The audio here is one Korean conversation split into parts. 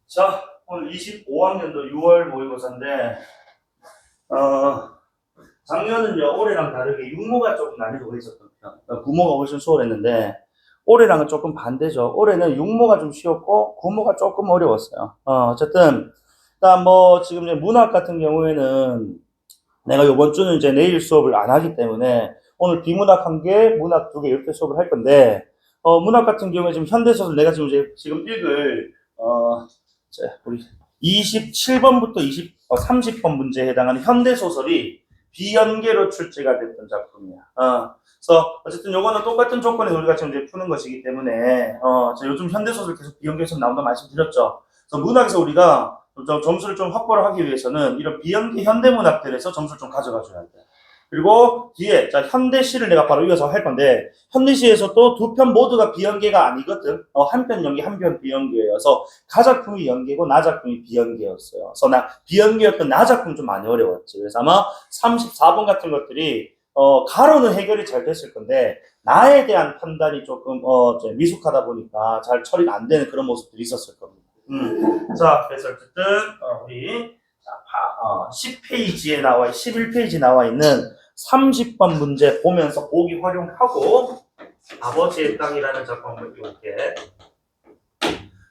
자, 오늘 25학년도 6월 모의고사인데, 작년은요, 올해랑 다르게 육모가 조금 난이도가 있었던 편. 구모가 훨씬 수월했는데, 올해랑은 조금 반대죠. 올해는 육모가 좀 쉬웠고, 구모가 조금 어려웠어요. 어쨌든, 일단 뭐, 지금 이제 문학 같은 경우에는, 내가 이번 주는 이제 내일 수업을 안 하기 때문에, 오늘 비문학 한 개, 문학 두 개 이렇게 수업을 할 건데, 문학 같은 경우에 지금 현대소설 내가 지금 읽을, 자, 우리 27번부터 30번 문제에 해당하는 현대소설이 비연계로 출제가 됐던 작품이야. 그래서 어쨌든 요거는 똑같은 조건에 우리가 지금 이제 푸는 것이기 때문에, 요즘 현대소설 계속 비연계에서 나온다 말씀드렸죠. 그래서 문학에서 우리가 점수를 좀 확보를 하기 위해서는 이런 비연계 현대문학들에서 점수를 좀 가져가 줘야 돼. 그리고 뒤에 자 현대시를 내가 바로 이어서 할 건데 현대시에서도 두 편 모두가 비연계가 아니거든. 한 편 연계 한 편 비연계여서 가작품이 연계고 나작품이 비연계였어요. 그래서 나 비연계였던 나작품 좀 많이 어려웠지. 그래서 아마 34번 같은 것들이 가로는 해결이 잘 됐을 건데 나에 대한 판단이 조금 미숙하다 보니까 잘 처리가 안 되는 그런 모습들이 있었을 겁니다. 자, 그래서 어쨌든 우리 10페이지에 11페이지 나와 있는 30번 문제 보면서 보기 활용하고 아버지의 땅이라는 작품을 이렇게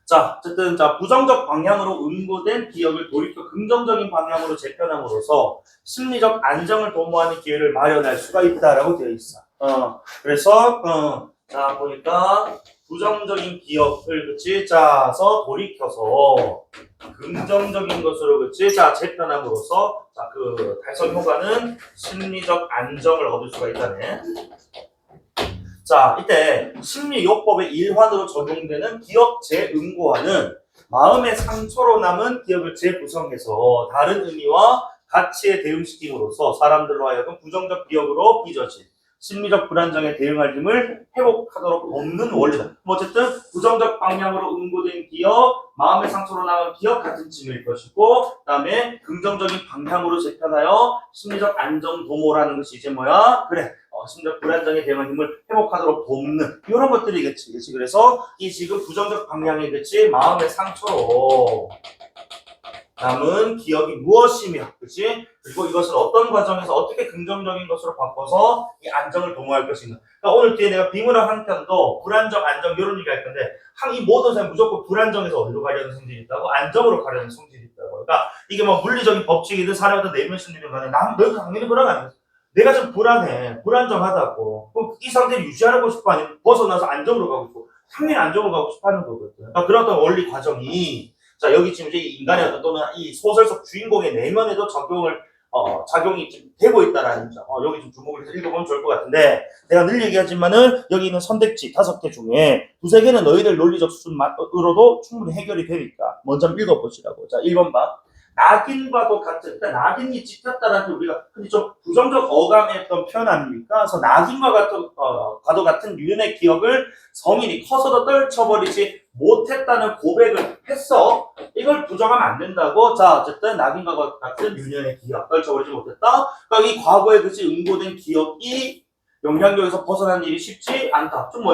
자, 어쨌든 부정적 방향으로 응고된 기억을 돌이켜 긍정적인 방향으로 재편함으로써 심리적 안정을 도모하는 기회를 마련할 수가 있다라고 되어 있어. 그래서 자 보니까 부정적인 기억을 그치 짜서 돌이켜서 긍정적인 것으로 그치 자 재편함으로써 그 달성 효과는 심리적 안정을 얻을 수가 있다네. 자, 이때 심리요법의 일환으로 적용되는 기억 재응고와는 마음의 상처로 남은 기억을 재구성해서 다른 의미와 가치에 대응시킴으로써 사람들로 하여금 부정적 기억으로 빚어진 심리적 불안정에 대응할 힘을 회복하도록 돕는 원리다. 어쨌든 부정적 방향으로 응고된 기억, 마음의 상처로 남은 기억 같은 징일 것이고, 그 다음에 긍정적인 방향으로 재편하여 심리적 안정 도모라는 것이 이제 뭐야? 그래. 심리적 불안정에 대응한 힘을 회복하도록 돕는 이런 것들이겠지. 그치? 그래서 이 지금 부정적 방향이겠지. 마음의 상처로 남은 기억이 무엇이며, 그치? 그리고 이것을 어떤 과정에서 어떻게 긍정적인 것으로 바꿔서 이 안정을 도모할 것인가. 그러니까 오늘 뒤에 내가 비문학 한 편도 불안정, 안정 이런 얘기 할 건데 이 모든 사람 무조건 불안정에서 어디로 가려는 성질이 있다고? 안정으로 가려는 성질이 있다고. 그러니까 이게 뭐 물리적인 법칙이든 사람의 어떤 내면 심리든 간에 너도 당연히 그런 거 아니야. 내가 좀 불안해, 불안정하다고. 그럼 이 상태를 유지하고 싶어 아니면 벗어나서 안정으로 가고 싶고 당연히 안정으로 가고 싶어 하는 거거든. 그러니까 그런 어떤 원리 과정이 자 여기 지금 이제 인간의 어떤 또는 이 소설 속 주인공의 내면에도 작용이 지금 되고 있다라는 점. 여기 좀 주목을 해서 읽어보면 좋을 것 같은데 내가 늘 얘기하지만은 여기 있는 선택지 5개 중에 2-3개는 너희들 논리적 수준으로도 충분히 해결이 되니까 먼저 한번 읽어보시라고. 자 1번 봐. 낙인과도 같은, 일단 낙인이 찍혔다라는 게 우리가 흔히 좀 부정적 어감했던 표현 아닙니까? 그래서 낙인과 과도 같은 유연의 기억을 성인이 커서도 떨쳐버리지 못했다는 고백을 했어. 이걸 부정하면 안 된다고. 자, 어쨌든 낙인과 같은 유연의 기억, 떨쳐버리지 못했다. 그러니까 이 과거에 그치 응고된 기억이 영향력에서 벗어나는 일이 쉽지 않다. 좀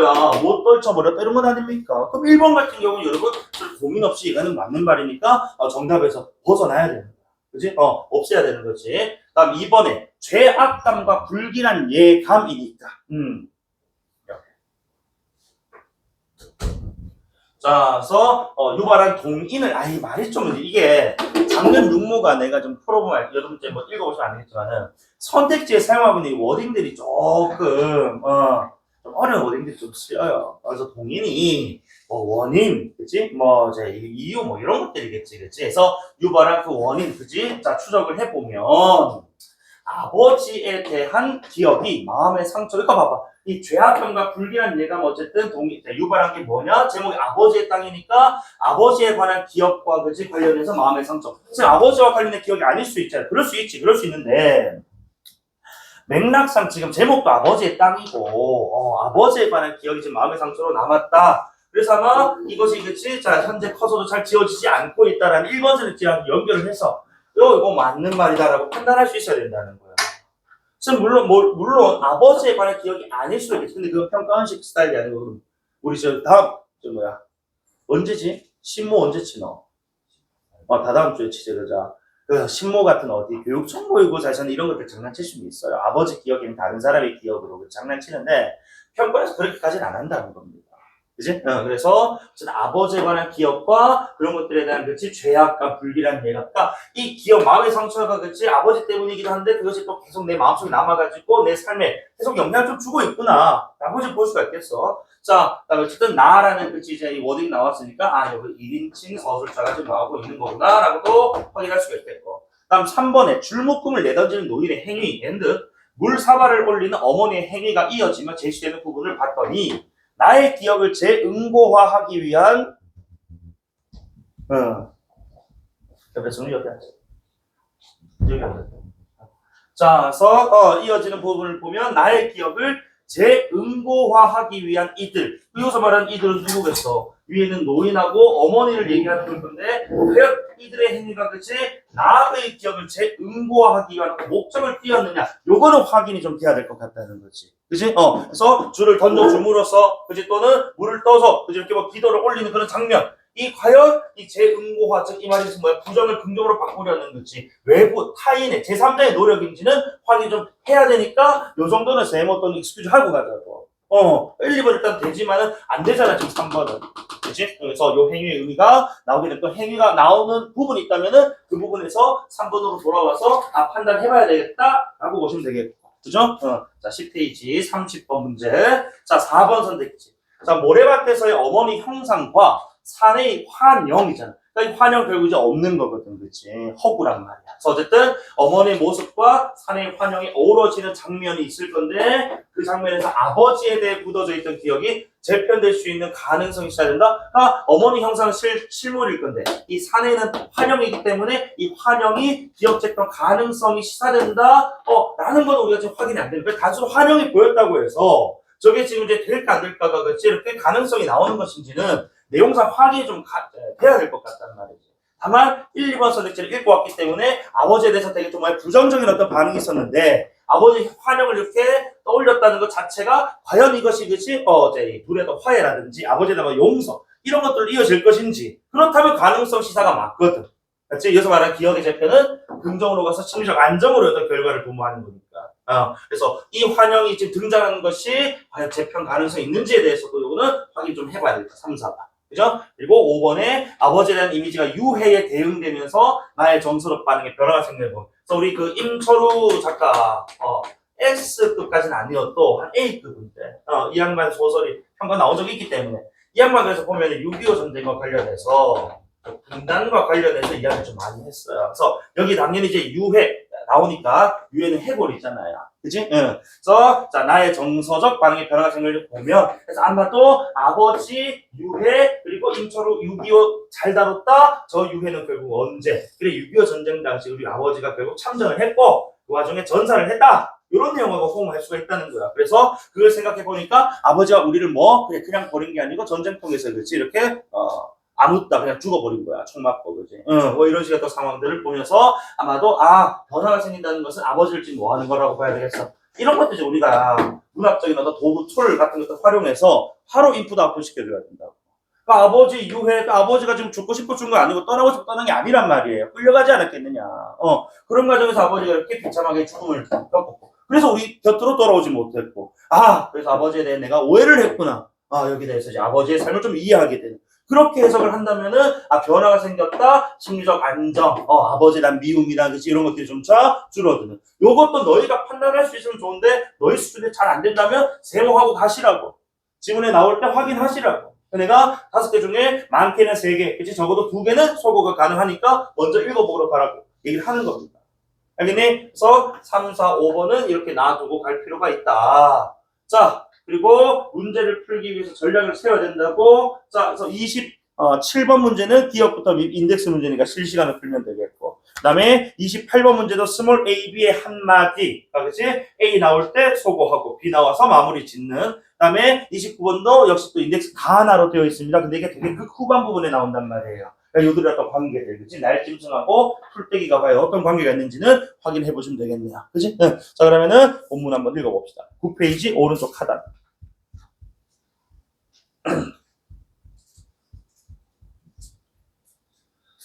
못 떨쳐버렸다 이런 건 아닙니까? 그럼 1번 같은 경우는 여러분 고민 없이 이거는 맞는 말이니까 정답에서 벗어나야 되는 거야. 그지? 없애야 되는 거지. 다음 2번에 죄악감과 불길한 예감이니까. 자, 그래서 유발한 동인을 말이 좀 이게 작년 육모가 내가 좀 풀어보면 여러분 이제 뭐 읽어보시면 알겠지만은 선택지에 사용하고 있는 이 워딩들이 조금 좀 어려운 워딩들이 좀 쓰여요. 그래서 동인이 원인, 그치? 이제 이유 이런 것들이겠지, 그치? 그래서 유발한 그 원인, 그치? 자 추적을 해보면 아버지에 대한 기억이 마음의 상처. 그러니까 봐봐. 이 죄악감과 불길한 예감 어쨌든 유발한 게 뭐냐? 제목이 아버지의 땅이니까 아버지에 관한 기억과 그지 관련해서 마음의 상처. 사실 아버지와 관련된 기억이 아닐 수 있잖아요. 그럴 수 있지. 그럴 수 있는데 맥락상 지금 제목도 아버지의 땅이고 아버지에 관한 기억이 지금 마음의 상처로 남았다. 그래서 아마 이것이 그치? 자 현재 커서도 잘 지워지지 않고 있다라는 1번 선택지랑 연결을 해서 이거 맞는 말이다라고 판단할 수 있어야 된다는 거야. 지금 물론 아버지에 관한 기억이 아닐 수도 있겠지. 근데 그건 평가원식 스타일이 아니고 우리 다음 언제지? 신모 언제 치 너? 다다음 주에 취재자. 그 신모 같은 어디 교육청 모의고사에서는 이런 것들 장난칠 수 있어요. 아버지 기억에는 다른 사람의 기억으로 장난치는데 평가에서 그렇게까지는 안 한다는 겁니다. 그지? 그래서 아버지에 관한 기억과 그런 것들에 대한 그치 죄악과 불길한 예각과 이 기억 마음의 상처가 그치 아버지 때문이기도 한데 그것이 또 계속 내 마음속에 남아가지고 내 삶에 계속 영향을 좀 주고 있구나 라고 볼 수가 있겠어. 자, 어쨌든 나라는 그치 이제 이 워딩이 나왔으니까 여기 1인칭 서술자가 지금 나오고 있는 거구나 라고도 확인할 수가 있겠고. 다음 3번에 줄묶음을 내던지는 노인의 행위 앤드 물사발을 올리는 어머니의 행위가 이어지며 제시되는 부분을 봤더니 나의 기억을 재응고화하기 위한 옆에 정리 여기 앉아. 여기 앉아. 자, 그래서 이어지는 부분을 보면 나의 기억을 재응고화하기 위한 이들. 여기서 말하는 이들은 누구겠어? 위에는 노인하고 어머니를 얘기하는 건데 과연 이들의 행위가 그치 나의 기억을 재응고화하기 위한 목적을 띄었느냐? 요거는 확인이 좀 돼야 될 것 같다는 거지. 그치? 그래서 줄을 던져줌으로써 그치 또는 물을 떠서 그치 이렇게 뭐 기도를 올리는 그런 장면. 이 과연 이 재응고화 즉 이 말이 뭐야 부정을 긍정으로 바꾸려는 거지 외부 타인의 제3자의 노력인지는 확인 좀 해야 되니까 요 정도는 세모 또는 익스큐즈 하고 가자고. 1, 2번 일단 되지만은 안 되잖아 지금 3번은. 그치? 그래서 요 행위의 의미가 나오게 되면 또 행위가 나오는 부분이 있다면은 그 부분에서 3번으로 돌아와서 판단해봐야 되겠다 라고 보시면 되겠고. 그죠? 자 10페이지 30번 문제. 자 4번 선택지. 자 모래밭에서의 어머니 형상과 사내의 환영이잖아. 그러니까 이 환영 결국 이제 없는 거거든, 그렇지? 허구란 말이야. 그래서 어쨌든 어머니의 모습과 사내의 환영이 어우러지는 장면이 있을 건데 그 장면에서 아버지에 대해 묻어져 있던 기억이 재편될 수 있는 가능성이 있어야 된다. 그러니까 어머니 형상은 실물일 건데 이 사내는 환영이기 때문에 이 환영이 기억 재편 가능성이 시사된다. 라는 건 우리가 지금 확인이 안 되는 거야. 단순 환영이 보였다고 해서 저게 지금 이제 될까 안 될까가 그렇지 이렇게 가능성이 나오는 것인지는 내용상 확인이 좀 돼야 될 것 같다는 말이지. 다만 1, 2번 선택지를 읽고 왔기 때문에 아버지에 대해서 되게 좀 부정적인 어떤 반응이 있었는데 아버지 환영을 이렇게 떠올렸다는 것 자체가 과연 이것이 그치 둘의 또 화해라든지 아버지에 대한 용서 이런 것들로 이어질 것인지 그렇다면 가능성 시사가 맞거든. 그렇지? 이어서 말하는 기억의 재편은 긍정으로 가서 심리적 안정으로 어떤 결과를 도모하는 거니까. 그래서 이 환영이 지금 등장하는 것이 과연 재편 가능성이 있는지에 대해서도 이거는 확인 좀 해봐야 되겠다. 3, 4번. 그죠? 그리고 5번에 아버지에 대한 이미지가 유해에 대응되면서 나의 정서적 반응에 변화가 생기고. 그래서 우리 그 임철우 작가, S급까지는 아니어도 한 A급인데, 이 양반 소설이 평가 나온 적이 있기 때문에, 이 양반 그래서 보면 6.25 전쟁과 관련해서, 분단과 관련해서 이야기를 좀 많이 했어요. 그래서 여기 당연히 이제 유해 나오니까 유해는 해골이잖아요. 그치? 그래서 자 나의 정서적 반응의 변화가 생길 보면 그래서 아마도 아버지 유해 그리고 임철우 6.25 잘 다뤘다. 저 유해는 결국 언제? 그래 6.25 전쟁 당시 우리 아버지가 결국 참전을 했고 그 와중에 전사를 했다. 이런 내용하고 호응할 수가 있다는 거야. 그래서 그걸 생각해 보니까 아버지가 우리를 그냥 버린 게 아니고 전쟁통에서 그렇지 이렇게 아무것도 그냥 죽어버린 거야. 총 맞고, 그지? 뭐 이런 식의 또 상황들을 보면서 아마도, 변화가 생긴다는 것은 아버지를 지금 뭐 하는 거라고 봐야 되겠어. 이런 것도 이제 우리가 문학적인 어떤 도구, 툴 같은 것들 활용해서 바로 인풋 아웃풋 시켜줘야 된다고. 그러니까 아버지 유해, 아버지가 지금 죽고 싶어 준 거 아니고 떠나고 싶어 떠난 게 아니란 말이에요. 끌려가지 않았겠느냐. 그런 과정에서 아버지가 이렇게 비참하게 죽음을 겪었고. 그래서 우리 곁으로 돌아오지 못했고. 그래서 아버지에 대해 내가 오해를 했구나. 여기 대해서 이제 아버지의 삶을 좀 이해하게 되는. 그렇게 해석을 한다면은 변화가 생겼다 심리적 안정 아버지에 대한 미움이나 이런 것들이 좀 줄어드는 요것도 너희가 판단할 수 있으면 좋은데 너희 수준에 잘 안 된다면 세모하고 가시라고 지문에 나올 때 확인하시라고 내가 5개 중에 많게는 3개 그치 적어도 2개는 소거가 가능하니까 먼저 읽어보러 가라고 얘기를 하는 겁니다. 알겠니? 그래서 3, 4, 5번은 이렇게 놔두고 갈 필요가 있다. 자 그리고 문제를 풀기 위해서 전략을 세워야 된다고. 자, 그래서 27번 문제는 기억부터 인덱스 문제니까 실시간을 풀면 되겠고. 그 다음에 28번 문제도 스몰 a, b의 한마디. 그치? A 나올 때 소거하고 B 나와서 마무리 짓는. 그 다음에 29번도 역시 또 인덱스 다 하나로 되어 있습니다. 근데 이게 되게 그 후반 부분에 나온단 말이에요. 요들의 어떤 관계들, 그치? 날짐승하고 풀떼기가 과연 어떤 관계가 있는지는 확인해 보시면 되겠네요. 그치? 자, 그러면은 본문 한번 읽어봅시다. 9페이지 오른쪽 하단.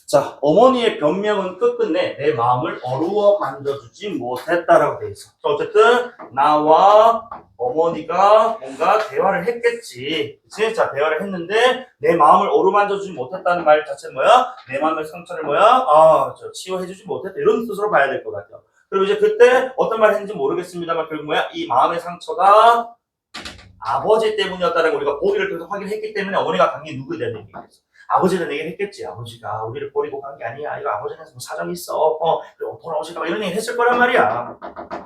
자, 어머니의 변명은 끝끝내 내 마음을 어루워 만져주지 못했다라고 돼 있어. 자, 어쨌든 나와 어머니가 뭔가 대화를 했겠지. 그치? 자, 대화를 했는데 내 마음을 어루만져주지 못했다는 말 자체는 뭐야? 내 마음의 상처를 뭐야? 치유해주지 못했다. 이런 뜻으로 봐야 될 것 같아요. 그리고 이제 그때 어떤 말 했는지 모르겠습니다만 결국 뭐야? 이 마음의 상처가 아버지 때문이었다는 걸 우리가 보기를 통해서 확인했기 때문에 어머니가 당연히 누구에 대한 얘기겠어. 아버지는 얘기를 했겠지. 아버지가 우리를 버리고 간 게 아니야. 이거 아버지는 뭐 사정이 있어. 그리고 돌아오실까 봐 이런 얘기 했을 거란 말이야.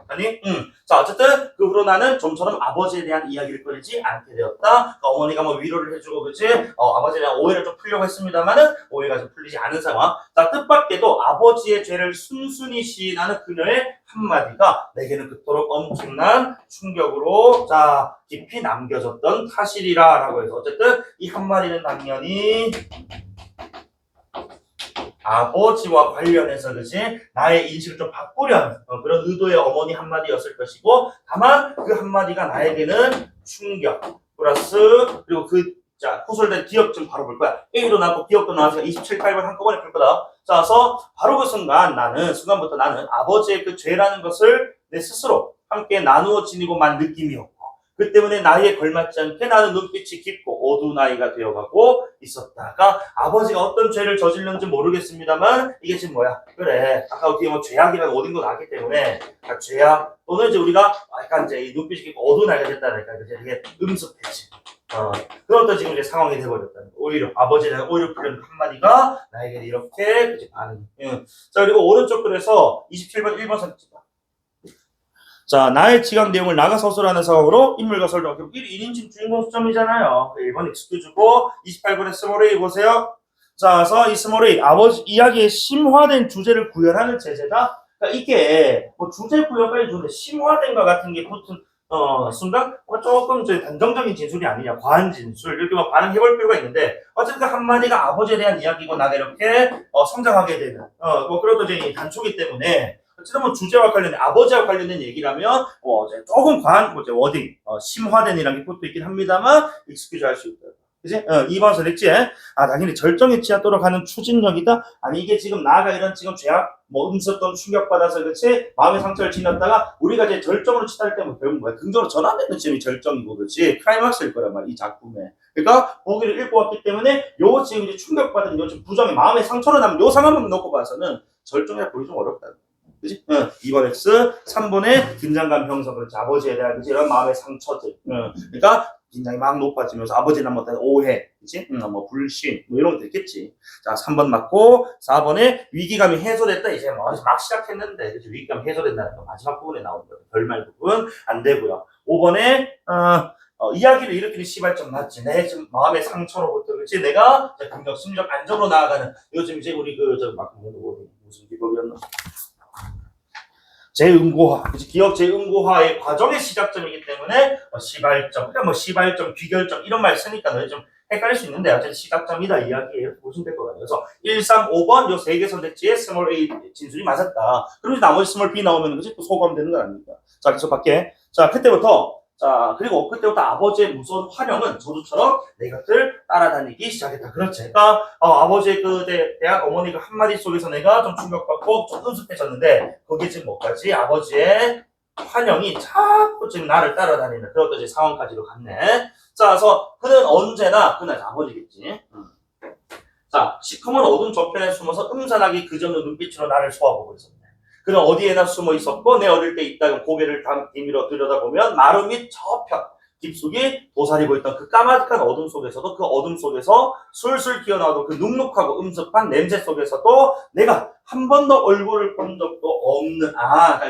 아니? 자, 어쨌든 그 후로 나는 좀처럼 아버지에 대한 이야기를 꺼내지 않게 되었다. 그러니까 어머니가 뭐 위로를 해주고 그치? 아버지에 대한 오해를 좀 풀려고 했습니다만은 오해가 좀 풀리지 않은 상황. 자, 뜻밖에도 아버지의 죄를 순순히 시인하는 그녀의 한마디가 내게는 그토록 엄청난 충격으로 자 깊이 남겨졌던 사실이라 라고 해서 어쨌든 이 한마디는 당연히 아버지와 관련해서 그치 나의 인식을 좀 바꾸려는 그런 의도의 어머니 한마디였을 것이고 다만 그 한마디가 나에게는 충격 플러스 그리고 자 호솔된 기억 좀 바로 볼 거야. A도 나왔고 기억도 나와서 27, 8번 한꺼번에 볼 거다. 자, 그래서 바로 그 순간부터 나는 아버지의 그 죄라는 것을 내 스스로 함께 나누어 지니고만 느낌이었고 그 때문에 나이에 걸맞지 않게 나는 눈빛이 깊고 어두운 아이가 되어가고 있었다가 아버지가 어떤 죄를 저질렀는지 모르겠습니다만 이게 지금 뭐야? 그래 아까 어떻게 뭐 죄악이라는 어딘가 나왔기 때문에 죄악 또는 이제 우리가 약간 이제 이 눈빛이 깊고 어두운 아이가 됐다니까 되게 음습해지. 그런 또 지금 이제 상황이 돼버렸다는 거. 오히려 아버지에 대한 오히려 풀린 한마디가 나에게 이렇게 이제 반응이. 자 그리고 오른쪽 글에서 27번 1번 선택. 자, 나의 지각 내용을 나가 서술하는 상황으로 인물과 설정. 결국 1인칭 주인공 수점이잖아요. 1번 excuse 주고 28번에 스몰 A 보세요. 자, 그래서 이 스몰 A 아버지 이야기의 심화된 주제를 구현하는 제재다. 그러니까 이게 뭐 주제 구현까지 좋은데 심화된 것 같은 게 붙은 순간 조금 이제 단정적인 진술이 아니냐 과한 진술 이렇게 막 반응해볼 필요가 있는데 어쨌든 한마디가 아버지에 대한 이야기고 나가 이렇게 성장하게 되는 뭐 그래도 이제 단초기 때문에 어쨌든 뭐 주제와 관련된 아버지와 관련된 얘기라면 조금 과한 워딩 심화된이라는 게 붙어 있긴 합니다만 익스큐즈 할 수 있다. 그지? 2번 선택지. 당연히 절정에 치닫도록 하는 추진력이다. 아니 이게 지금 나아가 이런 지금 죄악 음습던 충격받아서 그렇지 마음의 상처를 지녔다가 우리가 이제 절정으로 치달을 때면 배운 거야. 긍정으로 전환되는 지점이 절정이고 그렇지 클라이막스일 거란 말이야 이 작품에. 그러니까 보기를 읽고 왔기 때문에 요 지금 이제 충격받은 요 지금 부정의 마음의 상처로 남은 요 상황만 놓고 봐서는 절정이라 보기 좀 어렵다. 그지? 2번 X, 3번에 긴장감 형성, 그렇지. 아버지에 대한 그치? 이런 마음의 상처들. 그러니까 긴장이 막 높아지면서 아버지에 대한 어떤 오해, 그치? 뭐 불신, 뭐 이런 것도 있겠지. 자, 3번 맞고, 4번에 위기감이 해소됐다. 이제 뭐 막 시작했는데, 그치? 위기감이 해소된다는 거 마지막 부분에 나오는 거. 결말 부분 안 되고요. 5번에 이야기를 일으키는 시발점 맞지. 내 지금 마음의 상처로부터 그렇지. 내가 긍정 심리적 안정으로 나아가는 요즘 이제 우리 무슨 기법이었나? 재응고화, 기억 재응고화의 과정의 시작점이기 때문에 시발점, 그러니까 뭐 시발점, 귀결점 이런 말 쓰니까 좀 헷갈릴 수 있는데 어쨌든 시작점이다 이야기예요. 보시면 될 것 같아요. 그래서 1, 3, 5번 요 세 개 선택지에 스몰 A 진술이 맞았다. 그리고 나머지 스몰 B 나오면 그치 또 소감되는 건 아닙니까? 자, 계속 밖에. 자, 그때부터 그리고 그때부터 아버지의 무서운 환영은 저주처럼 내 곁을 따라다니기 시작했다. 그렇지. 그러니까 아버지의 그 대한 어머니가 한마디 속에서 내가 좀 충격받고 좀 음습해졌는데 거기에 지금 뭐까지 아버지의 환영이 자꾸 지금 나를 따라다니는 그런 이제 상황까지도 갔네. 자, 그래서 그는 언제나 그날 아버지겠지. 자, 시커먼 어두운 저편에 숨어서 음산하게 그저는 눈빛으로 나를 쏘아보고 있었네. 그는 어디에나 숨어 있었고 내 어릴 때 있다가 고개를 비밀어 들여다보면 마루 및 저편 깊숙이 도사리고 있던 그 까마득한 어둠 속에서도 그 어둠 속에서 술술 튀어나오던 그 눅눅하고 음습한 냄새 속에서도 내가 한 번도 얼굴을 본 적도 없는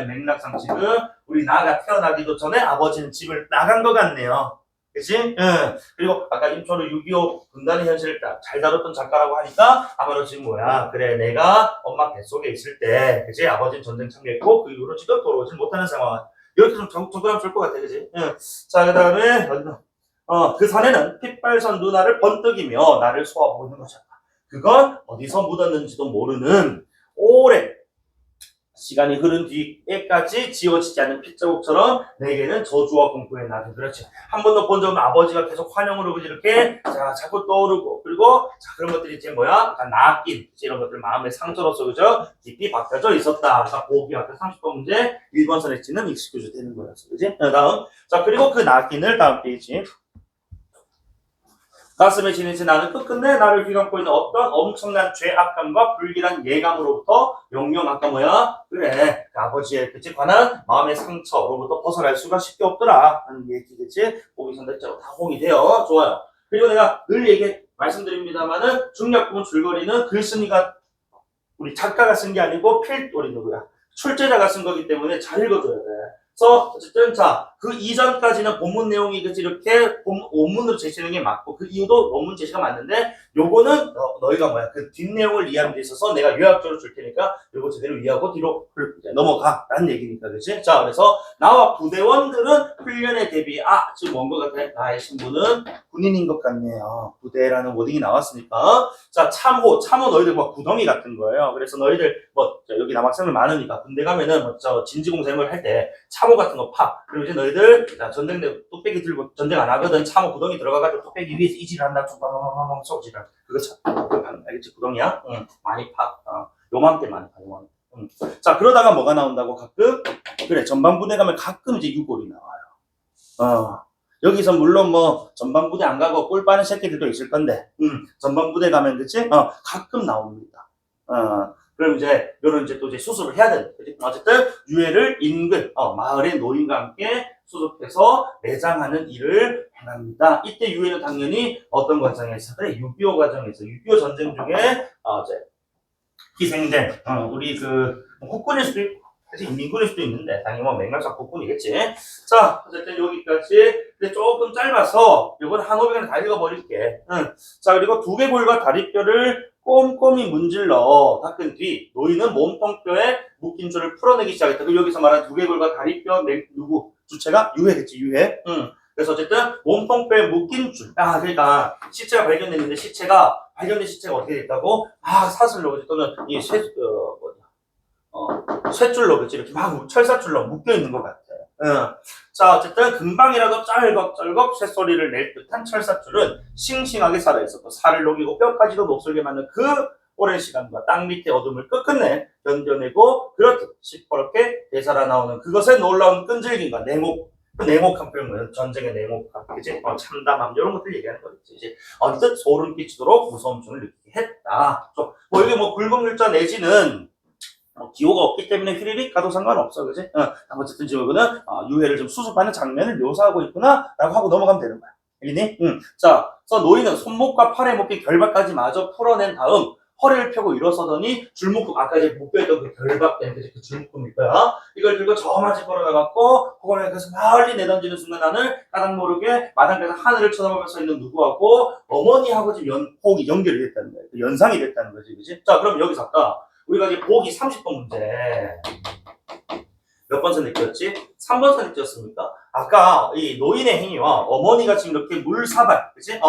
맥락상 지금 우리 나가 태어나기도 전에 아버지는 집을 나간 것 같네요. 그치? 응. 그리고 아까 인초로 6.25 분단의 현실을 잘 다뤘던 작가라고 하니까 아마도 지금 그래 내가 엄마 뱃속에 있을 때 그치? 아버지는 전쟁 참가했고 그 이후로 지금 돌아오지 못하는 상황 이렇게 좀 정감을 줄 것 같아 그치? 응. 자 그 다음에 그 산에는 핏발선 누나를 번뜩이며 나를 쏘아보고 있는 거잖아. 그건 어디서 묻었는지도 모르는 오랜 시간이 흐른 뒤에까지 지워지지 않는 핏자국처럼 내게는 저주와 공포의 날이. 그렇지. 한 번도 본 적 없는 아버지가 계속 환영으로 이렇게 자 자꾸 떠오르고, 그리고 자 그런 것들이 이제 뭐야? 약간 낚인 이런 것들 마음의 상처로서 그죠? 깊이 박혀져 있었다. 자 보기 앞에 30번 문제 1번 선택지는 익스큐즈 되는 거였어, 그지? 다음 자 그리고 그 낚인을 다음 페이지. 가슴에 지니지 나는 끝끝내 나를 휘감고 있는 어떤 엄청난 죄악감과 불길한 예감으로부터 영영 아까 뭐야? 그래 그 아버지의 그치 관한 마음의 상처로부터 벗어날 수가 쉽게 없더라 하는 얘기겠지. 보기 선택자로 다 홍이 돼요. 좋아요. 그리고 내가 늘 말씀드립니다만은 중약부분 줄거리는 글쓴이가 우리 작가가 쓴 게 아니고 우리 누구야? 출제자가 쓴 거기 때문에 잘 읽어줘야 돼. 그래서 어쨌든 자 그 이전까지는 본문 내용이 그치 이렇게 원문으로 제시하는 게 맞고 그 이유도 원문 제시가 맞는데 요거는 너희가 뭐야 그 뒷내용을 이해하는 데 있어서 내가 요약적으로 줄 테니까 요거 제대로 이해하고 뒤로 넘어가 라는 얘기니까 그치? 자 그래서 나와 부대원들은 훈련에 대비 지금 뭔 것 같아? 나의 신분은 군인인 것 같네요. 부대라는 워딩이 나왔으니까 자 참호 너희들 뭐 구덩이 같은 거예요. 그래서 너희들 뭐 여기 남학생들 많으니까 군대 가면은 뭐 진지공생을 할 때 참호 같은 거 그리고 이제 너희들 자 전쟁대 뚝배기 들고 전쟁 안 하거든. 참호 구덩이 들어가가지고 뚝배기 위에서 이질을 한다. 팡팡팡팡 쏘지라 그거 참 알겠지? 구덩이야? 응 많이 요맘때 많이 요맘때. 자 그러다가 뭐가 나온다고 가끔 그래 전방부대 가면 가끔 이제 유골이 나와요. 여기서 물론 뭐 전방부대 안 가고 꿀 빠는 새끼들도 있을 건데 전방부대 가면 그치? 가끔 나옵니다. 그럼 이제 요런 이제 또 이제 수습을 해야 되는 거지. 어쨌든 유해를 인근 마을의 노인과 함께 수습해서 매장하는 일을 행합니다. 이때 유해는 당연히 어떤 과정에서 그래 6.25 과정에서 6.25 전쟁 중에 이제 희생된 우리 그 국군일 수도 있고 인민군일 수도 있는데 당연히 뭐 맹렬상 국군이겠지. 자 어쨌든 여기까지 근데 조금 짧아서 이건 한 500원 다 읽어버릴게. 자 그리고 두개골과 다리뼈를 꼼꼼히 문질러 닦은 뒤 노인은 몸통뼈에 묶인 줄을 풀어내기 시작했다. 그리고 여기서 말한 두개골과 다리뼈 누구 주체가 유해겠지. 유해. 그래서 어쨌든 몸통뼈에 묶인 줄. 그러니까 시체가 발견됐는데 발견된 시체가 어떻게 됐다고? 사슬로 또는 이 쇠줄로 그치 이렇게 막 철사줄로 묶여 있는 것 같아. 자 어쨌든 금방이라도 쩔걱쩔걱 쇳소리를 낼 듯한 철사줄은 싱싱하게 살아있었고 살을 녹이고 뼈까지도 녹슬게 만든 그 오랜 시간과 땅 밑의 어둠을 끝끝내 견뎌내고 그렇듯 시퍼렇게 되살아나오는 그것의 놀라운 끈질김과 냉혹한 표현 뭐예요? 전쟁의 냉혹함, 그치? 참담함 이런 것들 얘기하는 거겠지. 이제 어쨌든 소름 끼치도록 무서움증을 느끼게 했다. 뭐 이게 뭐 굴곡물자 내지는 기호가 없기 때문에 휘리릭 가도 상관없어, 그지? 어쨌든 지금 이거는 유해를 좀 수습하는 장면을 묘사하고 있구나라고 하고 넘어가면 되는 거야. 알겠니? 자, 그래서 노인은 손목과 팔에 묶인 결박까지 마저 풀어낸 다음 허리를 펴고 일어서더니 줄묶음 아까 이제 묶여있던 그 결박된 그 줄묶음일 거야. 이걸 들고 저마치 걸어나갔고 그걸 그래서 멀리 내던지는 순간 나는 까닭 모르게 마당에서 하늘을 쳐다보면서 있는 누구하고 어머니하고 지금 호흡이 연결이 됐다는 거야. 연상이 됐다는 거지, 그지? 자, 그럼 여기서 아까 우리가 이제 보기 30번 문제 몇 번 선택지였지? 3번 선택지였습니까? 아까 이 노인의 행위와 어머니가 지금 이렇게 물사발, 그치?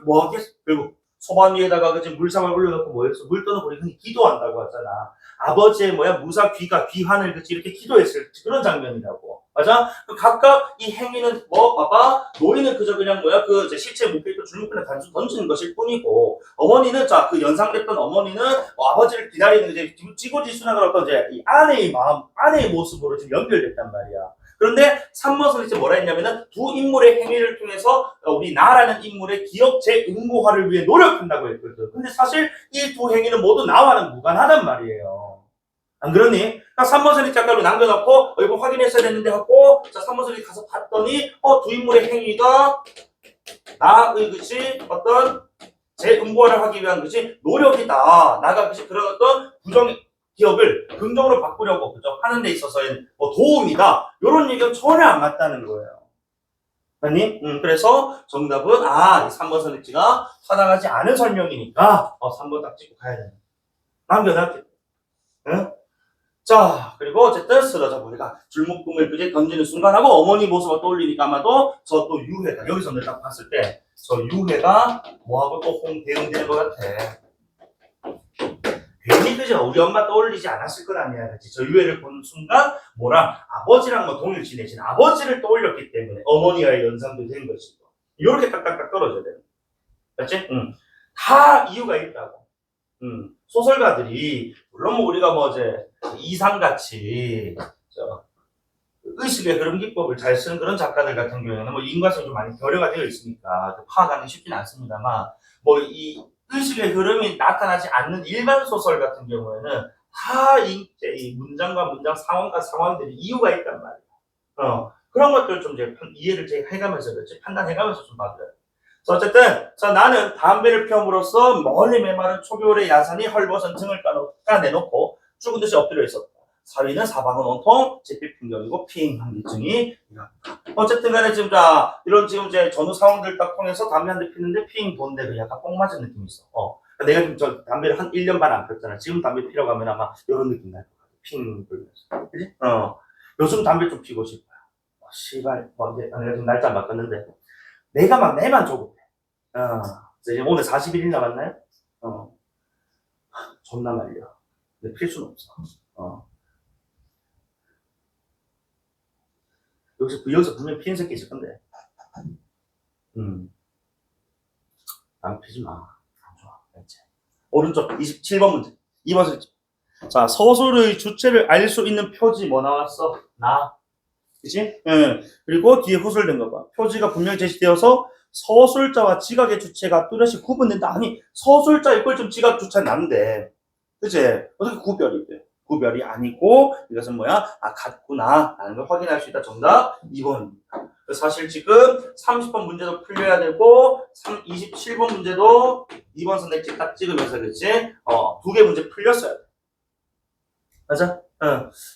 뭐 하겠어? 결국 소반 위에다가 그치 물사발 올려놓고 뭐였어? 물 떠는 우리 흔히 기도한다고 하잖아. 아버지의 무사 귀환을 그치 이렇게 기도했을 그런 장면이라고. 맞아? 각각 이 행위는 봐봐. 노인은 그저 그냥 그 이제 시체에 묶여있던 줄묶음에 단순 던지는 것일 뿐이고, 어머니는 그 연상됐던 어머니는 아버지를 기다리는 이제 찌고지순하는 어떤 이제 이 아내의 마음, 아내의 모습으로 지금 연결됐단 말이야. 그런데 3번 선생님이 뭐라 했냐면은 두 인물의 행위를 통해서 우리 나라는 인물의 기억 재응고화를 위해 노력한다고 했거든. 근데 사실 이 두 행위는 모두 나와는 무관하단 말이에요. 안 그러니? 3번 선생님 잠깐 남겨놓고 이거 확인했어야 됐는데 하고 3번 선생님 가서 봤더니 두 인물의 행위가 나의 그치 어떤 재응고화를 하기 위한 그치 노력이다. 나가 그치 그런 어떤 부정 기억을 긍정으로 바꾸려고 그죠? 하는 데 있어서의 도움이다. 이런 얘기가 전혀 안 맞다는 거예요. 아니? 그래서 정답은 3번 선택지가 타당하지 않은 설명이니까 3번 딱 찍고 가야 되네. 남겨놨겠다. 응? 자, 그리고 어쨌든 쓰러져 보니까 줄묶음을 그제 던지는 순간하고 어머니 모습을 떠올리니까 아마도 저 또 유해가 여기서 내가 딱 봤을 때 저 유해가 뭐하고 또 대응되는 것 같아. 괜히 그지 그죠? 우리 엄마 떠올리지 않았을 건 아니야. 그치? 저 유해를 보는 순간 뭐랑 아버지랑 뭐 동일 지내신 아버지를 떠올렸기 때문에 어머니와의 연상도 된 것이고 이렇게 딱딱딱 떨어져야 되는 맞지? 응. 다 이유가 있다고. 소설가들이 물론 뭐 우리가 뭐 이제 이상같이 의식의 흐름 기법을 잘 쓰는 그런 작가들 같은 경우에는 뭐 인과성이 좀 많이 결여가 되어 있으니까 파악하기 쉽지는 않습니다만 뭐 이 의식의 흐름이 나타나지 않는 일반 소설 같은 경우에는 다 이 문장과 문장, 상황과 상황들이 이유가 있단 말이야. 그런 것들 좀 이제 이해를 해가면서 그렇지 판단해가면서 좀 봐줘야 돼. 어쨌든 자 나는 담배를 피움으로써 멀리 메마른 초겨울의 야산이 헐벗은 등을 까내놓고 죽은 듯이 엎드려 있었다. 사위는 사방은 온통 잿빛 풍경이고 핑 한기증이 어쨌든 간에 지금 자 이런 지금 이제 전후 상황들 딱 통해서 담배 한 대 피는데 핑 도는데 그 약간 뽕 맞은 느낌이 있어. 내가 지금 저 담배를 한 1년 반 안 폈잖아. 지금 담배 피러 가면 아마 이런 느낌 날 것 같아. 핑 돌면서. 그지? 요즘 담배 좀 피고 싶어요. 씨발 내가 지금 날짜 안 바꿨는데 내가 막 내만 조급해. 이제 오늘 40일 남았나요? 존나 말려. 근데 필 수는 없어. 여기서 분명히 피는 새끼 있을 건데. 안 피지 마. 안 좋아. 알지? 오른쪽 27번 문제. 2번 문제. 자, 서술의 주체를 알 수 있는 표지 뭐 나왔어? 나. 그치? 그리고 뒤에 후술된 거 봐. 표지가 분명히 제시되어서 서술자와 지각의 주체가 뚜렷이 구분된다. 아니, 서술자 이걸 좀 지각 주체 난데. 그치? 어떻게 구별이 돼? 구별이 아니고 이것은 뭐야? 같구나 라는 걸 확인할 수 있다. 정답 2번입니다. 사실 지금 30번 문제도 풀려야 되고 27번 문제도 2번 선택 딱 찍으면서 그렇지? 두 개 문제 풀렸어요. 맞아?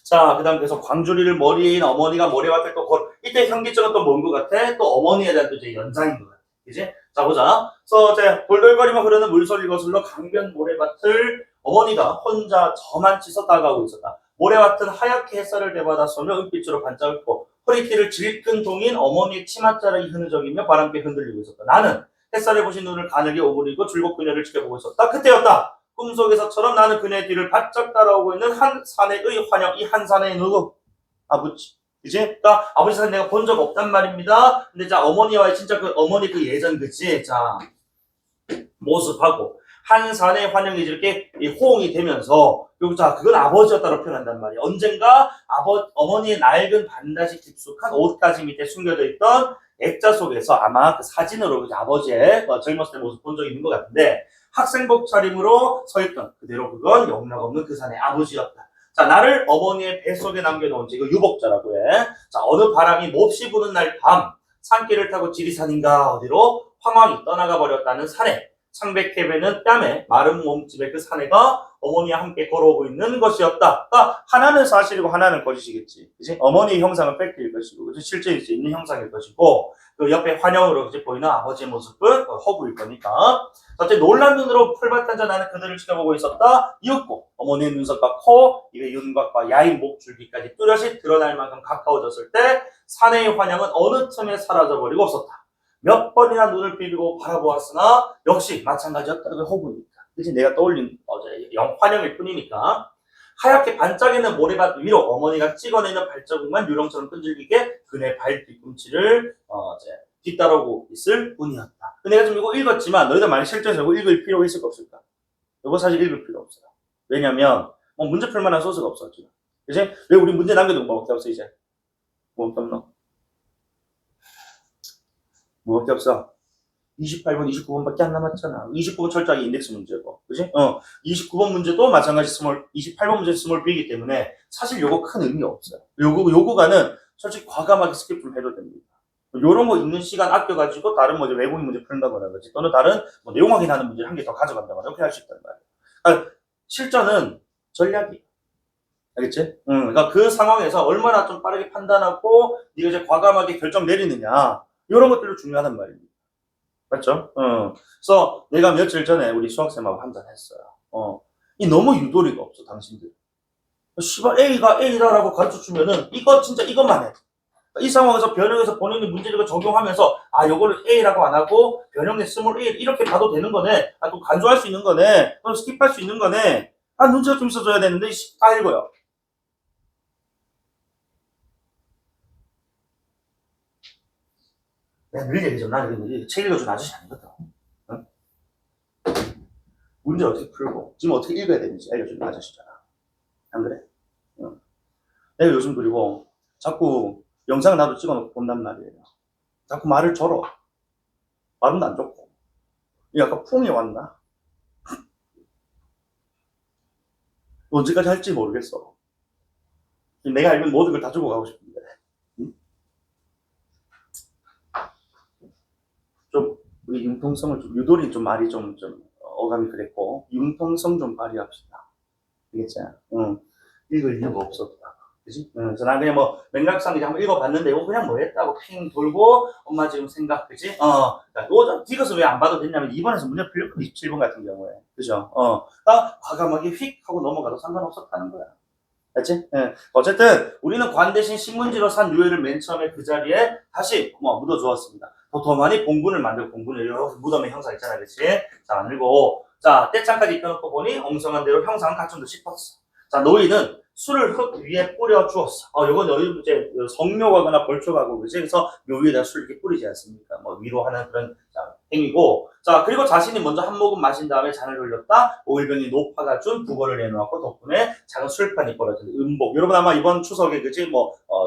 자, 그 다음 계속 광주리를 머리인 어머니가 모래밭을 또 이때 현기증은 또 뭔 것 같아? 또 어머니에 대한 또 이제 연상인 것 같아. 그지? 자, 보자. 그래서 이제 돌돌거리며 흐르는 물소리 거슬러 강변 모래밭을 어머니가 혼자 저만치서 다가오고 있었다. 모래밭은 하얗게 햇살을 내받아 쏘며 은빛으로 반짝였고 허리띠를 질끈 동인 어머니의 치맛자락이 흐느적이며 바람께 흔들리고 있었다. 나는 햇살에 부신 눈을 가늘게 오그리고 줄곧 그녀를 지켜보고 있었다. 그때였다. 꿈속에서처럼 나는 그녀의 뒤를 바짝 따라오고 있는 한 사내의 환영. 이 한 사내의 누구? 아버지. 그치? 그러니까 아버지 사실 내가 본 적 없단 말입니다. 근데 자 어머니와의 진짜 그 어머니 그 예전 그치? 자 모습하고 한 사내의 환영이 이렇게 호응이 되면서 그리고 자 그건 아버지였다고 표현한단 말이야. 언젠가 어머니의 낡은 반다시 깊숙한 옷가지 밑에 숨겨져 있던 액자 속에서 아마 그 사진으로 아버지의 젊었을 때 모습 본 적이 있는 것 같은데 학생복 차림으로 서 있던 그대로 그건 영락없는 그 사내 아버지였다. 자, 나를 어머니의 뱃속에 남겨놓은 이거 유복자라고 해. 자, 어느 바람이 몹시 부는 날 밤 산길을 타고 지리산인가 어디로 황황히 떠나가 버렸다는 사내. 창백해 배는 땀에 마른 몸집의 그 사내가 어머니와 함께 걸어오고 있는 것이었다. 그러니까 하나는 사실이고 하나는 거짓이겠지. 그치? 어머니의 형상은 팩트일 것이고, 그치? 실제 있는 형상일 것이고, 그 옆에 환영으로 이제 보이는 아버지의 모습은 허구일 거니까. 어째 놀란 눈으로 풀밭 앉아 나는 그들을 지켜보고 있었다. 이윽고 어머니의 눈썹과 코, 입의 윤곽과 야인 목줄기까지 뚜렷이 드러날 만큼 가까워졌을 때 사내의 환영은 어느 틈에 사라져버리고 없었다. 몇 번이나 눈을 비비고 바라보았으나 역시 마찬가지였다. 그 허구입니다. 그치? 내가 떠올린 환영일 뿐이니까. 하얗게 반짝이는 모래밭 위로 어머니가 찍어내는 발자국만 유령처럼 끈질기게 그네 발 뒤꿈치를 뒤따르고 있을 뿐이었다. 내가 지금 이거 읽었지만 너희들 많이 실전에서 이거 읽을 필요가 있을까 없을까? 이거 사실 읽을 필요 없어요. 왜냐면 문제 풀 만한 소스가 없어 지금. 이제 왜 우리 문제 남겨둔 거밖에 없어 이제? 뭐밖에 없노? 뭐밖에 없어? 28번, 29번밖에 안 남았잖아. 29번 철저하게 인덱스 문제고. 그지? 29번 문제도 마찬가지 28번 문제 스몰 B이기 때문에 사실 요거 큰 의미가 없어요. 요거가는 솔직히 과감하게 스킵 좀 해도 됩니다. 요런 거 읽는 시간 아껴가지고 다른 뭐 외국인 문제 푼다거나 그러지. 또는 다른 뭐 내용 확인하는 문제 한 개 더 가져간다거나 이렇게 할 수 있단 말이야. 그러니까 실전은 전략이. 알겠지? 그러니까 그 상황에서 얼마나 좀 빠르게 판단하고 네가 이제 과감하게 결정 내리느냐. 요런 것들도 중요하단 말입니다. 맞죠? 그래서 내가 며칠 전에 우리 수학생하고 한잔했어요. 이 너무 유도리가 없어, 당신들. 씨발, A가 A다라고 가르쳐 주면은, 이거 진짜 이것만 해. 이 상황에서 변형해서 본인이 문제를 적용하면서, 요거를 A라고 안 하고, 변형에 스몰 A, 이렇게 봐도 되는 거네. 또 간소할 수 있는 거네. 또는 스킵할 수 있는 거네. 아, 눈치가 좀 있어줘야 되는데, 다 읽어요. 내가 늘 얘기죠. 나는 책 읽어준 아저씨 아니거든. 응? 문제 어떻게 풀고, 지금 어떻게 읽어야 되는지 알려주는 아저씨잖아. 안 그래? 응. 내가 요즘 그리고 자꾸 영상 나도 찍어놓고 본단 말이에요. 자꾸 말을 절어. 말은 안 좋고. 약간 풍이 왔나? 언제까지 할지 모르겠어. 내가 알면 모든 걸 다 주고 가고 싶은데. 응? 좀, 우리 융통성을 좀, 유돌이 좀 말이 좀 어감이 그랬고, 융통성 좀 발휘합시다. 알겠지? 응. 읽을 이유가 없었다. 그지? 그래서 난 그냥 뭐 맥락상 이제 한번 읽어봤는데 이거 그냥 뭐 했다고 핑 돌고 엄마 지금 생각 그지? 이거 이것을 왜 안 봐도 됐냐면 2번에서 문제 풀렸거든. 27번 같은 경우에 그죠? 과감하게 휙 하고 넘어가도 상관없었다는 거야. 알지? 예. 어쨌든 우리는 관 대신 신문지로 산 유해를 맨 처음에 그 자리에 다시 묻어주었습니다. 더 많이 공분을 만들고 공분을 여러 무덤의 형사 있잖아, 그렇지? 자, 만들고 자 떼창까지 입혀놓고 보니 엉성한 대로 형상은 갖춘 듯 싶었어. 자, 노인은 술을 흙 위에 뿌려 주었어. 이건 여기 이제 성묘하거나 벌초가고 그지? 그래서 묘 위에다 술 이렇게 뿌리지 않습니까? 뭐 위로하는 그런 행위고. 자, 그리고 자신이 먼저 한 모금 마신 다음에 잔을 돌렸다. 오일병이 노파가 준 부거를 내놓았고 덕분에 작은 술판이 벌어진 음복. 여러분 아마 이번 추석에 그지?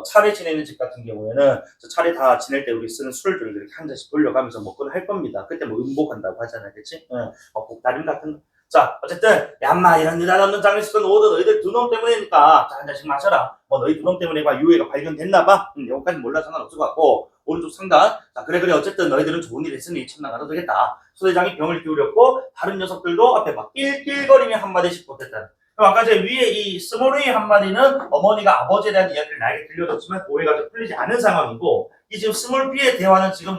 차례 지내는 집 같은 경우에는 차례 다 지낼 때 우리 쓰는 술들 이렇게 한 잔씩 돌려가면서 먹곤 할 겁니다. 그때 음복한다고 하잖아요, 그렇지? 복다림 같은 거. 자, 어쨌든 얌마 이런 느닷없는 장례식은 모두 너희들 두 놈 때문이니까 자, 한 잔씩 마셔라. 너희 두 놈 때문에 유해가 발견됐나봐. 여기까지 몰라 상관없을 것 같고. 오른쪽 상단. 자, 그래 어쨌든 너희들은 좋은 일 했으니 천당가도 되겠다. 소대장이 병을 기울였고 다른 녀석들도 앞에 막 낄낄거리며 한마디씩 보탰다. 그럼 아까 제 위에 이 스모르이 한마디는 어머니가 아버지에 대한 이야기를 나에게 들려줬지만 오해가 좀 풀리지 않은 상황이고 이 지금 스몰비의 대화는 지금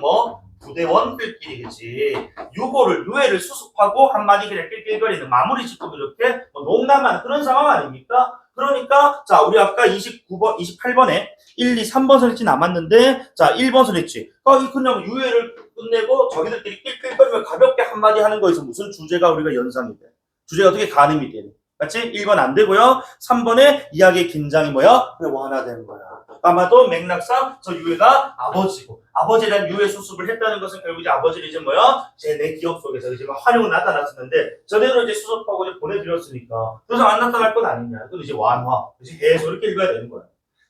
부대원들끼리겠지. 유해를 수습하고 한마디 그냥 낄낄거리는 마무리 짓고 이렇게 농담하는 그런 상황 아닙니까? 그러니까 자 우리 아까 28번에 1, 2, 3번 선했지 남았는데 자 1번 선했지. 그냥 유해를 끝내고 자기들끼리 낄낄거리며 가볍게 한마디 하는 거에서 무슨 주제가 우리가 연상이 돼. 주제가 어떻게 가늠이 돼. 맞지? 1번 안 되고요. 3번에 이야기의 긴장이 뭐야? 그래 완화되는 거야. 아마도 맥락상 저 유해가 아버지고 아버지에 대한 유해 수습을 했다는 것은 결국 이제 아버지를 이제 내 기억 속에서 이제 활용은 나타났었는데 저대로 이제 수습하고 이제 보내드렸으니까 그래서 안 나타날 건 아니냐. 그건 이제 완화. 그치? 계속 이렇게 읽어야 되는 거야.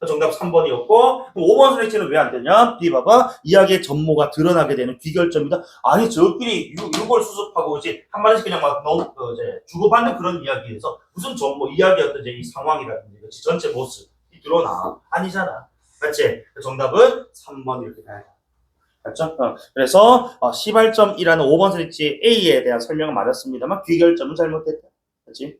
정답 3번이었고 5번 선택지는 왜 안 되냐? 뒤 봐봐. 이야기의 전모가 드러나게 되는 귀결점이다. 아니 저끼리 유골 수습하고 이제 한마디씩 그냥 이제 주고받는 그런 이야기에서 무슨 전모 이야기였든지 이 상황이라든지 그치? 전체 모습이 드러나. 아니잖아. 맞지? 정답은 3번 이렇게 가야 돼. 맞죠? 그래서 시발점이라는 5번 선택지 A에 대한 설명은 맞았습니다만 귀결점은 잘못됐다. 그렇지?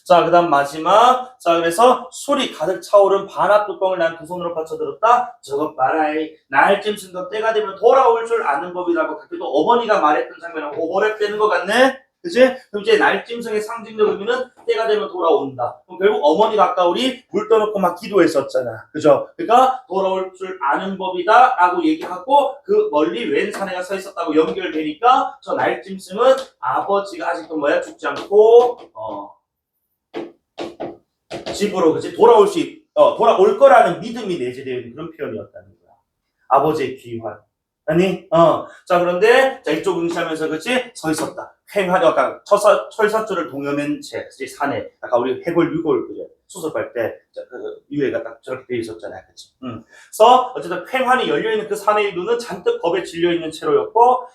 자, 그 다음 마지막. 자, 그래서 술이 가득 차오른 반합 뚜껑을 난 두 손으로 받쳐들었다. 저것 봐라이. 날쯤 쓴것 때가 되면 돌아올 줄 아는 법이라고 그때도 어머니가 말했던 장면하고 오버랩되는 것 같네? 그치? 그럼 이제 날짐승의 상징적 의미는 때가 되면 돌아온다. 그럼 결국 어머니가 아까 우리 물 떠놓고 막 기도했었잖아. 그죠? 그러니까 돌아올 줄 아는 법이다 라고 얘기하고 그 멀리 웬 사내가 서 있었다고 연결되니까 저 날짐승은 아버지가 아직도 죽지 않고 집으로 그치? 돌아올 거라는 믿음이 내재되어 있는 그런 표현이었다는 거야. 아버지의 귀환. 아니, 자, 그런데, 자, 이쪽 응시하면서, 그치? 서 있었다. 아까 철사줄을 동여맨 채, 그치? 산에. 아까 우리 해골, 유골, 그치? 수습할 때, 유해가 딱 저렇게 되어 있었잖아요. 그치? 그래서, 어쨌든, 횡환이 열려있는 그 산의 눈은 잔뜩 겁에 질려있는 채로였고,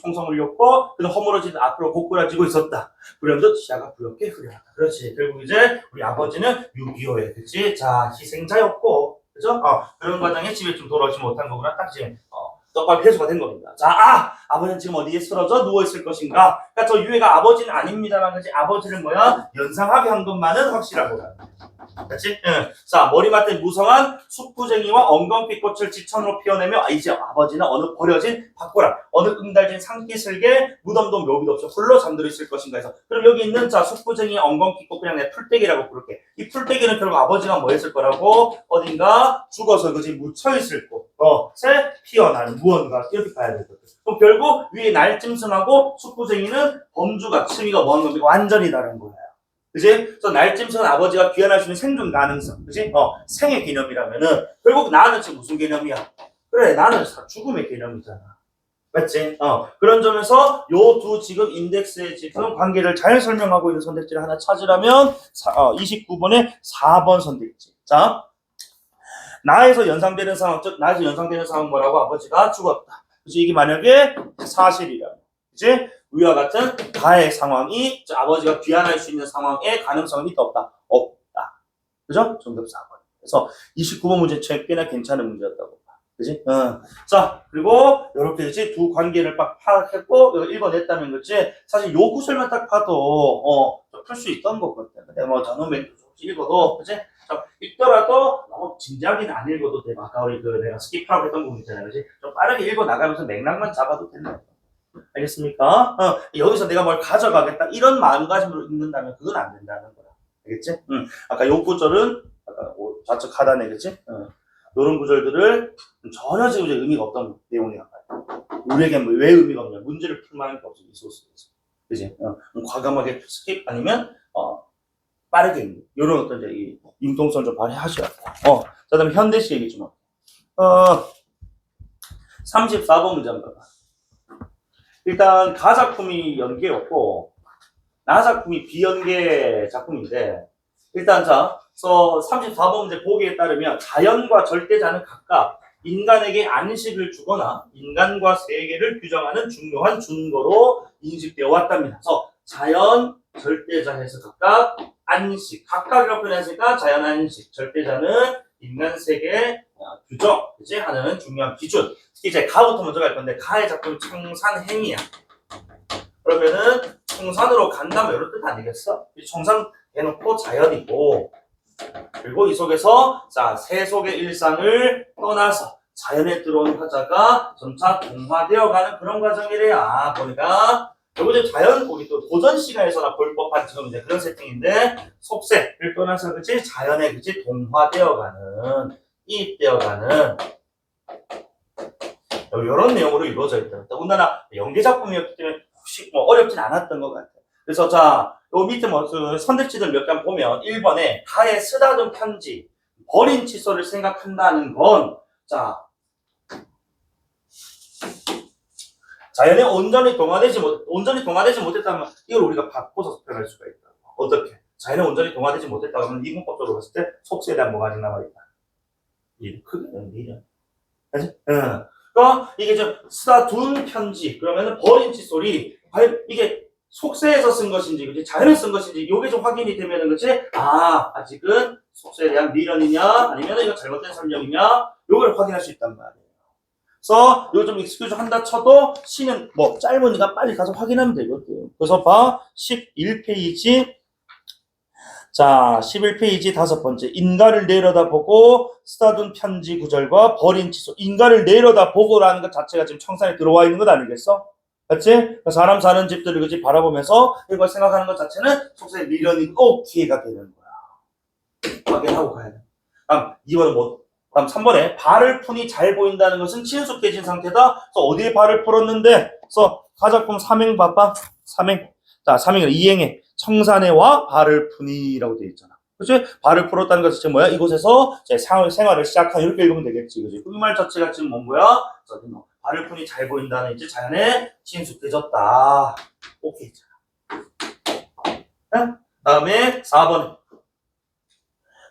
총성을 울렸고, 그는 허물어진 앞으로 고꾸라지고 있었다. 그러면서 시야가 부엽게 흐려졌다. 그렇지. 결국 이제, 우리 아버지는 6.25에, 그치? 자, 희생자였고, 그죠? 그런 과정에 집에 좀 돌아오지 못한 거구나. 딱 지금, 떡밥 회수가 된 겁니다. 자, 아버지는 지금 어디에 쓰러져 누워있을 것인가? 그러니까 저 유해가 아버지는 아닙니다만, 그치? 아버지를 연상하게 한 것만은 확실하고. 그치? 자, 머리 맡은 무성한 숙부쟁이와 엉겅퀴 꽃을 지천으로 피워내며, 이제 아버지는 어느 버려진 밭고랑, 어느 응달진 산기슭에 무덤도 묘비도 없이 홀로 잠들어 있을 것인가 해서. 그럼 여기 있는 자, 숙부쟁이 엉겅퀴 꽃 그냥 내 풀떼기라고 부를게. 이 풀떼기는 결국 아버지가 뭐 했을 거라고? 어딘가 죽어서 그지 묻혀있을 곳. 피어나는 무언가 이렇게 봐야 될 거죠. 그럼 결국 위에 날짐승하고 숙부쟁이는 범주가 층위가 뭐하는 겁니까? 완전히 다른 거예요. 그지? 그래서 날짐승은 아버지가 귀환할 수 있는 생존 가능성. 그지? 생의 개념이라면은, 결국 나는 지금 무슨 개념이야? 그래, 나는 죽음의 개념이잖아. 맞지? 그런 점에서 요 두 지금 인덱스의 지금 관계를 잘 설명하고 있는 선택지를 하나 찾으라면 29번에 4번 선택지. 자, 나에서 연상되는 상황, 즉 나에서 연상되는 상황 뭐라고? 아버지가 죽었다. 그치? 이게 만약에 사실이라면, 그치? 위와 같은 가의 상황이 아버지가 귀환할 수 있는 상황의 가능성이 있다 없다? 없다. 그죠? 정답 4번. 그래서 29번 문제 꽤나 괜찮은 문제였다고. 그지? 자, 그리고 이렇게 그지? 두 관계를 딱 파악했고 이거 읽어냈다는 거지. 사실 요 구절만 딱 봐도 풀 수 있던 거거든. 근데 뭐 저놈의 읽어도 그지? 읽더라도 너무 진지하게는 안 읽어도 돼. 아까 우리 내가 스킵하라고 했던 부분 있잖아요. 그지? 좀 빠르게 읽어 나가면서 맥락만 잡아도 되는 거야. 알겠습니까? 여기서 내가 뭘 가져가겠다 이런 마음가짐으로 읽는다면 그건 안 된다는 거야. 알겠지? 아까 요 구절은 아까 좌측 하단에 그지? 이런 구절들을 전혀 지금 의미가 없던 내용이야. 우리에게 왜 의미가 없냐? 문제를 풀 만한 게 없어 이 소스에서. 그지? 과감하게 스킵 아니면 빠르게 읽는 이런 어떤 이제 이 융통성 좀 발휘하셔야 돼. 그다음에 현대시 얘기 좀 할게. 34번 문제 한번 봐봐. 일단 가작품이 연계였고 나작품이 비연계 작품인데 일단 자 34번 문제 보기에 따르면 자연과 절대자는 각각 인간에게 안식을 주거나 인간과 세계를 규정하는 중요한 준거로 인식되어 왔답니다. 그래서 자연, 절대자에서 각각 안식, 각각이라고 표현했으니까 자연 안식, 절대자는 인간 세계 규정, 그치? 하는 중요한 기준. 특히 이제 가부터 먼저 갈 건데 가의 작품 청산행이야. 그러면은 청산으로 간다면 이런 뜻 아니겠어? 청산 해놓고 자연이고 그리고 이 속에서 자 세속의 일상을 떠나서 자연에 들어온 화자가 점차 동화되어가는 그런 과정이래야. 보니까 결국 이제 자연 우리 또 도전 시간에서나 볼 법한 지금 이제 그런 세팅인데 속세를 떠나서 그치 자연에 그치 동화되어가는 이입되어가는 이런 내용으로 이루어져 있다. 더군다나 연계 작품이었기 때문에 혹시 뭐 어렵진 않았던 것 같아요. 그래서 자, 요 밑에 뭐 그 선택지들 몇 개 보면 1번에 가에 쓰다듬 편지, 버린 칫솔을 생각한다는 건 자, 자연에 온전히 동화되지 못했다면 이걸 우리가 바꿔서 표현할 수가 있다. 어떻게? 자연에 온전히 동화되지 못했다 그러면 이문법적으로 봤을 때 속세에 대한 뭐가 아직 남아있다. 이 크게 되는 그치? 그러니까 이게 좀 쓰다둔 편지 그러면은 버린 칫솔이 과연 이게 속세에서 쓴 것인지 그치? 자연에 쓴 것인지 요게 좀 확인이 되면은 그치? 아직은 속세에 대한 미련이냐 아니면 이거 잘못된 설명이냐 요걸 확인할 수 있단 말이에요. 그래서 이거 좀 익스큐즈 한다 쳐도 시는 뭐 짧으니까 빨리 가서 확인하면 되거든. 그래서 봐 11페이지 자 11페이지 5번째 인가를 내려다보고 쓰다둔 편지 구절과 버린 칫솔 인가를 내려다보고라는 것 자체가 지금 청산에 들어와 있는 것 아니겠어? 맞지? 사람 사는 집들을 그지 바라보면서 이걸 생각하는 것 자체는 속세의 미련이 꼭 기회가 되는 거야. 확인하고 가야 돼. 다음 2번은 뭐? 다음 3번에 발을 푼이 잘 보인다는 것은 친숙해진 상태다. 그래서 어디에 발을 풀었는데? 그래서 가작품 삼행 봐봐. 삼행. 자, 삼행은 이행에 청산해와 발을 푼이라고 되어 있잖아. 그치? 발을 풀었다는 것은 지금 뭐야? 이곳에서 제 생활을 시작한 이렇게 읽으면 되겠지. 그치? 그 말 자체가 지금 뭔 거야? 발을 푼이 잘 보인다는 이제 자연에 친숙해졌다. 오케이. 다음에 4번.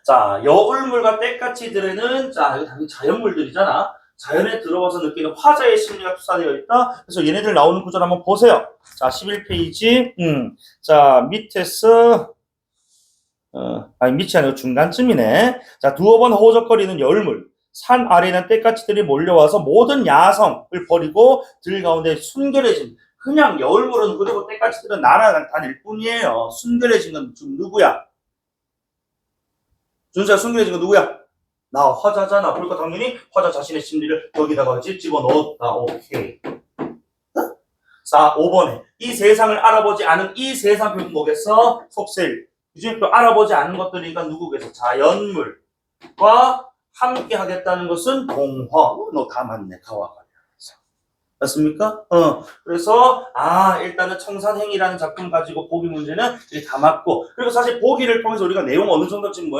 자, 여울물과 때까지 들에는 자, 이거 당연히 자연물들이잖아. 자연에 들어와서 느끼는 화자의 심리가 투사되어 있다. 그래서 얘네들 나오는 구절 한번 보세요. 자, 11페이지. 자, 밑에서 밑이 아니고 중간쯤이네. 자, 두어 번 호적거리는 여울물. 산 아래에 있는 때까지들이 몰려와서 모든 야성을 버리고 들 가운데 순결해진 그냥 여울물은 그리고 때까지들은 날아다닐 뿐이에요. 순결해진 건 지금 누구야? 준수야 순결해진 건 누구야? 나 화자잖아. 그러니까 당연히 화자 자신의 심리를 여기다가 집어넣었다. 오케이. 자, 5번에 이 세상을 알아보지 않은 이 세상 결국 뭐겠어? 속세일. 그중에 또 알아보지 않은 것들이니까 누구겠어? 자연물과 함께 하겠다는 것은 동화. 너 다 맞네. 가와 관련해서. 맞습니까? 그래서, 일단은 청산행이라는 작품 가지고 보기 문제는 이게 다 맞고, 그리고 사실 보기를 통해서 우리가 내용 어느 정도 지금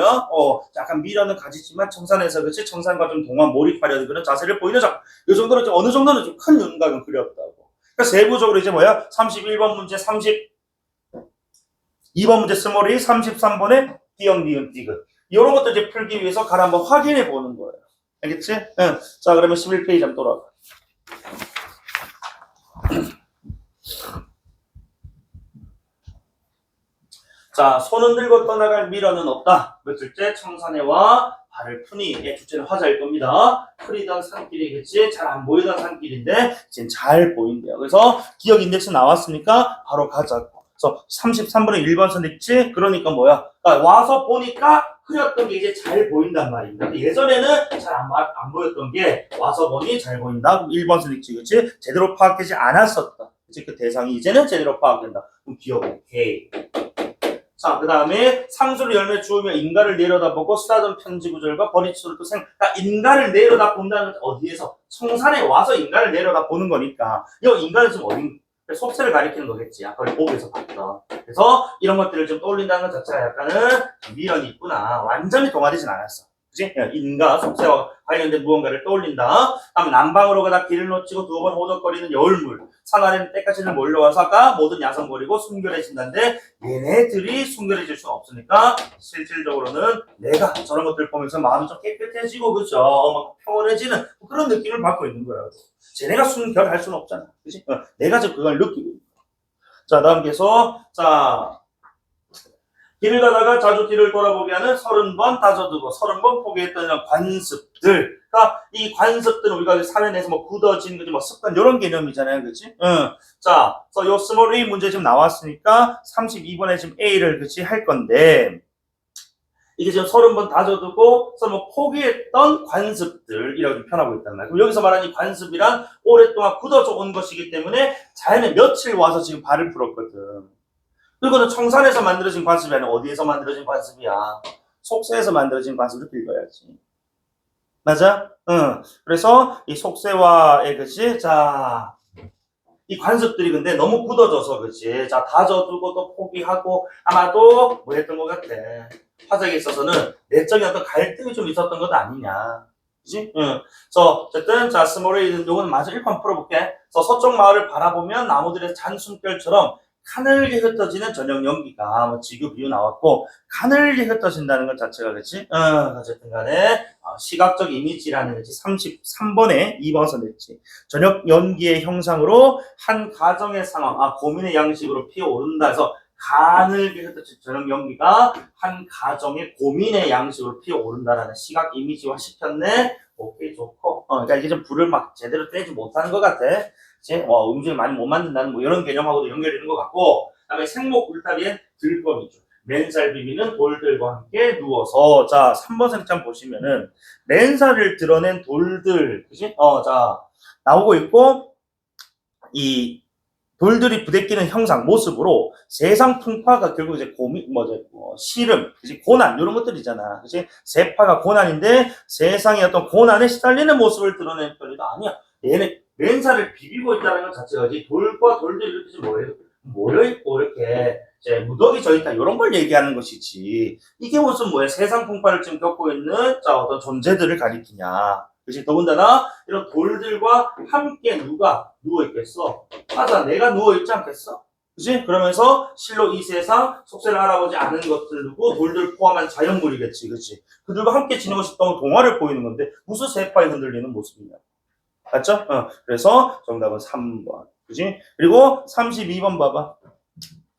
약간 미련은 가지지만 청산해서 그렇지, 청산과 좀 동안 몰입하려는 그런 자세를 보이는 작품. 이 정도는 좀 어느 정도는 좀 큰 윤곽은 그렸다고. 그러니까 세부적으로 이제 31번 문제, 32번 문제 스몰이, 33번에 비형, 니은, 디귿. 이런 것도 이제 풀기 위해서 가라 한번 확인해 보는 거예요. 알겠지? 응. 자, 그러면 11페이지 한번 돌아가. 자, 손은 들고 떠나갈 미련은 없다. 며칠째 청산해와 발을 푸니. 주제는 화자일 겁니다. 흐리던 산길이겠지. 잘 안 보이던 산길인데 지금 잘 보인대요. 그래서 기억 인덱스 나왔으니까 바로 가자고. 그래서 33분의 1번 선택지. 그러니까 뭐야? 그러니까 와서 보니까 흐렸던 게 이제 잘 보인단 말입니다. 예전에는 잘 안 보였던 게 와서 보니 잘 보인다. 1번 선택지. 그치? 제대로 파악되지 않았었다. 그치? 그 대상이 이제는 제대로 파악된다. 그럼 기억 오케이. 자, 그 다음에 상수를 열매 주우며 인가를 내려다보고 쓰다듬 편지 구절과 버리치도록 그러니까 인가를 내려다본다는 어디에서? 청산에 와서 인가를 내려다보는 거니까 이 인가는 지금 어딘 속세를 가리키는 거겠지. 아까 우리 보기에서 봤던. 그래서 이런 것들을 좀 떠올린다는 것 자체가 약간은 미련이 있구나. 완전히 동화되진 않았어. 그치? 인가, 속세와 관련된 무언가를 떠올린다. 다음 남방으로 가다 길을 놓치고 두 번 호적거리는 여울물. 산 아래는 때까지는 몰려와서 아까 모든 야성 버리고 순결해진다는데 얘네들이 순결해질 수는 없으니까 실질적으로는 내가 저런 것들 보면서 마음이 좀 깨끗해지고 그죠? 막 평온해지는 그런 느낌을 받고 있는 거야. 쟤네가 순결할 수는 없잖아. 그치? 내가 지금 그걸 느끼고 있는 거야. 자, 다음 계속 자 길을 가다가 자주 뒤를 돌아보게 하는 30번 다져두고 30번 포기했던 이런 관습들. 그러니까 이 관습들은 우리가 사면에서 뭐 굳어진 거지 뭐 습관 이런 개념이잖아요. 그치? 자, 그래서 요 스몰 A 문제 지금 나왔으니까 32번에 지금 A를 그치 할 건데 이게 지금 30번 다져두고 30번 포기했던 관습들이라고 표현하고 있단 말이에요. 그럼 여기서 말하는 이 관습이란 오랫동안 굳어져 온 것이기 때문에 자연에 며칠 와서 지금 발을 풀었거든. 그리고는 청산에서 만들어진 관습이 아니라 어디에서 만들어진 관습이야? 속세에서 만들어진 관습을 읽어야지. 맞아? 응. 그래서 이 속세와의 그치? 자, 이 관습들이 근데 너무 굳어져서 그치? 자, 다져두고 또 포기하고 아마도 뭐 했던 것 같아. 화작에 있어서는 내적인 어떤 갈등이 좀 있었던 것 아니냐. 그치? 응. 그래서 어쨌든 자, 스몰레이든 요거는 마저 1판 풀어볼게. 그래서 서쪽 마을을 바라보면 나무들의 잔숨결처럼 가늘게 흩어지는 저녁 연기가 뭐 지구 비유 나왔고 가늘게 흩어진다는 것 자체가 그렇지? 어쨌든 간에 시각적 이미지라는 거지. 33번에 2번 선택지. 저녁 연기의 형상으로 한 가정의 상황, 고민의 양식으로 피어오른다 해서 가늘게 흩어진 저녁 연기가 한 가정의 고민의 양식으로 피어오른다라는 시각 이미지화 시켰네. 오케이, 좋고. 그러니까 이게 좀 불을 막 제대로 떼지 못하는 것 같아. 음식을 많이 못 만든다는 뭐 이런 개념하고도 연결되는 것 같고, 그다음에 생목 울타리엔 들거미줄, 맨살 비비는 돌들과 함께 누워서. 자, 3번 선택장 보시면은 맨살을 드러낸 돌들, 그지? 자 나오고 있고 이 돌들이 부대끼는 형상, 모습으로 세상 풍파가 결국 이제 시름, 그치? 고난, 이런 것들이잖아. 그치? 세파가 고난인데 세상의 어떤 고난에 시달리는 모습을 드러내는 편이다. 아니야. 얘네 맨살을 비비고 있다는 것 자체가 돌과 돌들이 이렇게 모여있고 이렇게 이제 무더기 져있다. 이런 걸 얘기하는 것이지. 이게 무슨 세상 풍파를 지금 겪고 있는 어떤 존재들을 가리키냐. 그치? 더군다나 이런 돌들과 함께 누가 누워있겠어? 맞아, 내가 누워있지 않겠어? 그치? 그러면서 실로 이 세상 속세를 알아보지 않은 것들고 돌들 포함한 자연물이겠지. 그치? 그들과 함께 지내고 싶다고 동화를 보이는 건데 무슨 세파에 흔들리는 모습이냐. 맞죠? 그래서 정답은 3번. 그치? 그리고 32번 봐봐.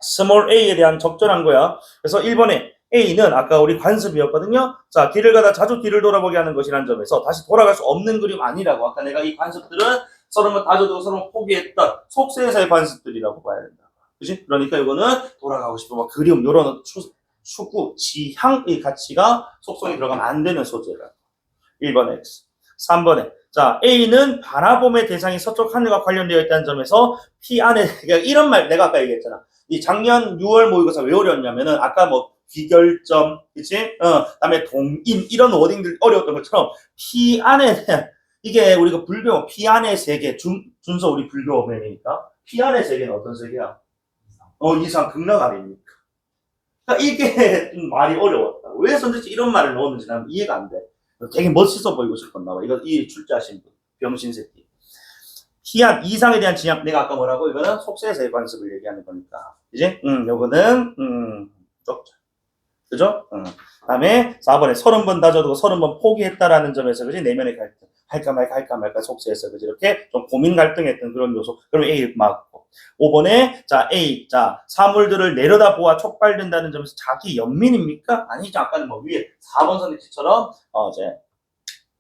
스몰 a에 대한 적절한 거야. 그래서 1번에 A는 아까 우리 관습이었거든요. 자, 길을 가다 자주 뒤를 돌아보게 하는 것이라는 점에서 다시 돌아갈 수 없는 그림 아니라고. 아까 내가 이 관습들은 서로 다져두고 서로 포기했던 속세에서의 관습들이라고 봐야 된다. 그치? 그러니까 이거는 돌아가고 싶은 그림, 요런 추구, 지향의 가치가 속성이 들어가면 안 되는 소재라. 1번 X. 3번에 자, A는 바라봄의 대상이 서쪽 하늘과 관련되어 있다는 점에서 P 안에 이런 말 내가 아까 얘기했잖아. 이 작년 6월 모의고사 왜 어려웠냐면은 아까 귀결점, 그치? 그다음에 동인 이런 워딩들 어려웠던 것처럼 P 안에 이게 우리가 불교 피안의 세계 준서 우리 불교 배우니까 피안의 세계는 어떤 세계야? 이상 극락 아닙니까? 그러니까 이게 좀 말이 어려웠다. 왜 선생님이 이런 말을 넣었는지 나는 이해가 안 돼. 되게 멋있어 보이고 싶었나 봐. 이 출제하신 분 병신 새끼. 피안 이상에 대한 진양 내가 아까 뭐라고 이거는 속세에서의 관습을 얘기하는 거니까 이제 요거는 쪽자 그죠? 다음에 4번에 30번 다져두고 30번 포기했다라는 점에서 그지 내면의 갈등 할까 말까 속세에서 그지 이렇게 좀 고민 갈등했던 그런 요소 그러면 A 맞고 5번에 자 A 자 사물들을 내려다보아 촉발된다는 점에서 자기 연민입니까? 아니죠. 아까는 뭐 위에 4번 선택지처럼 이제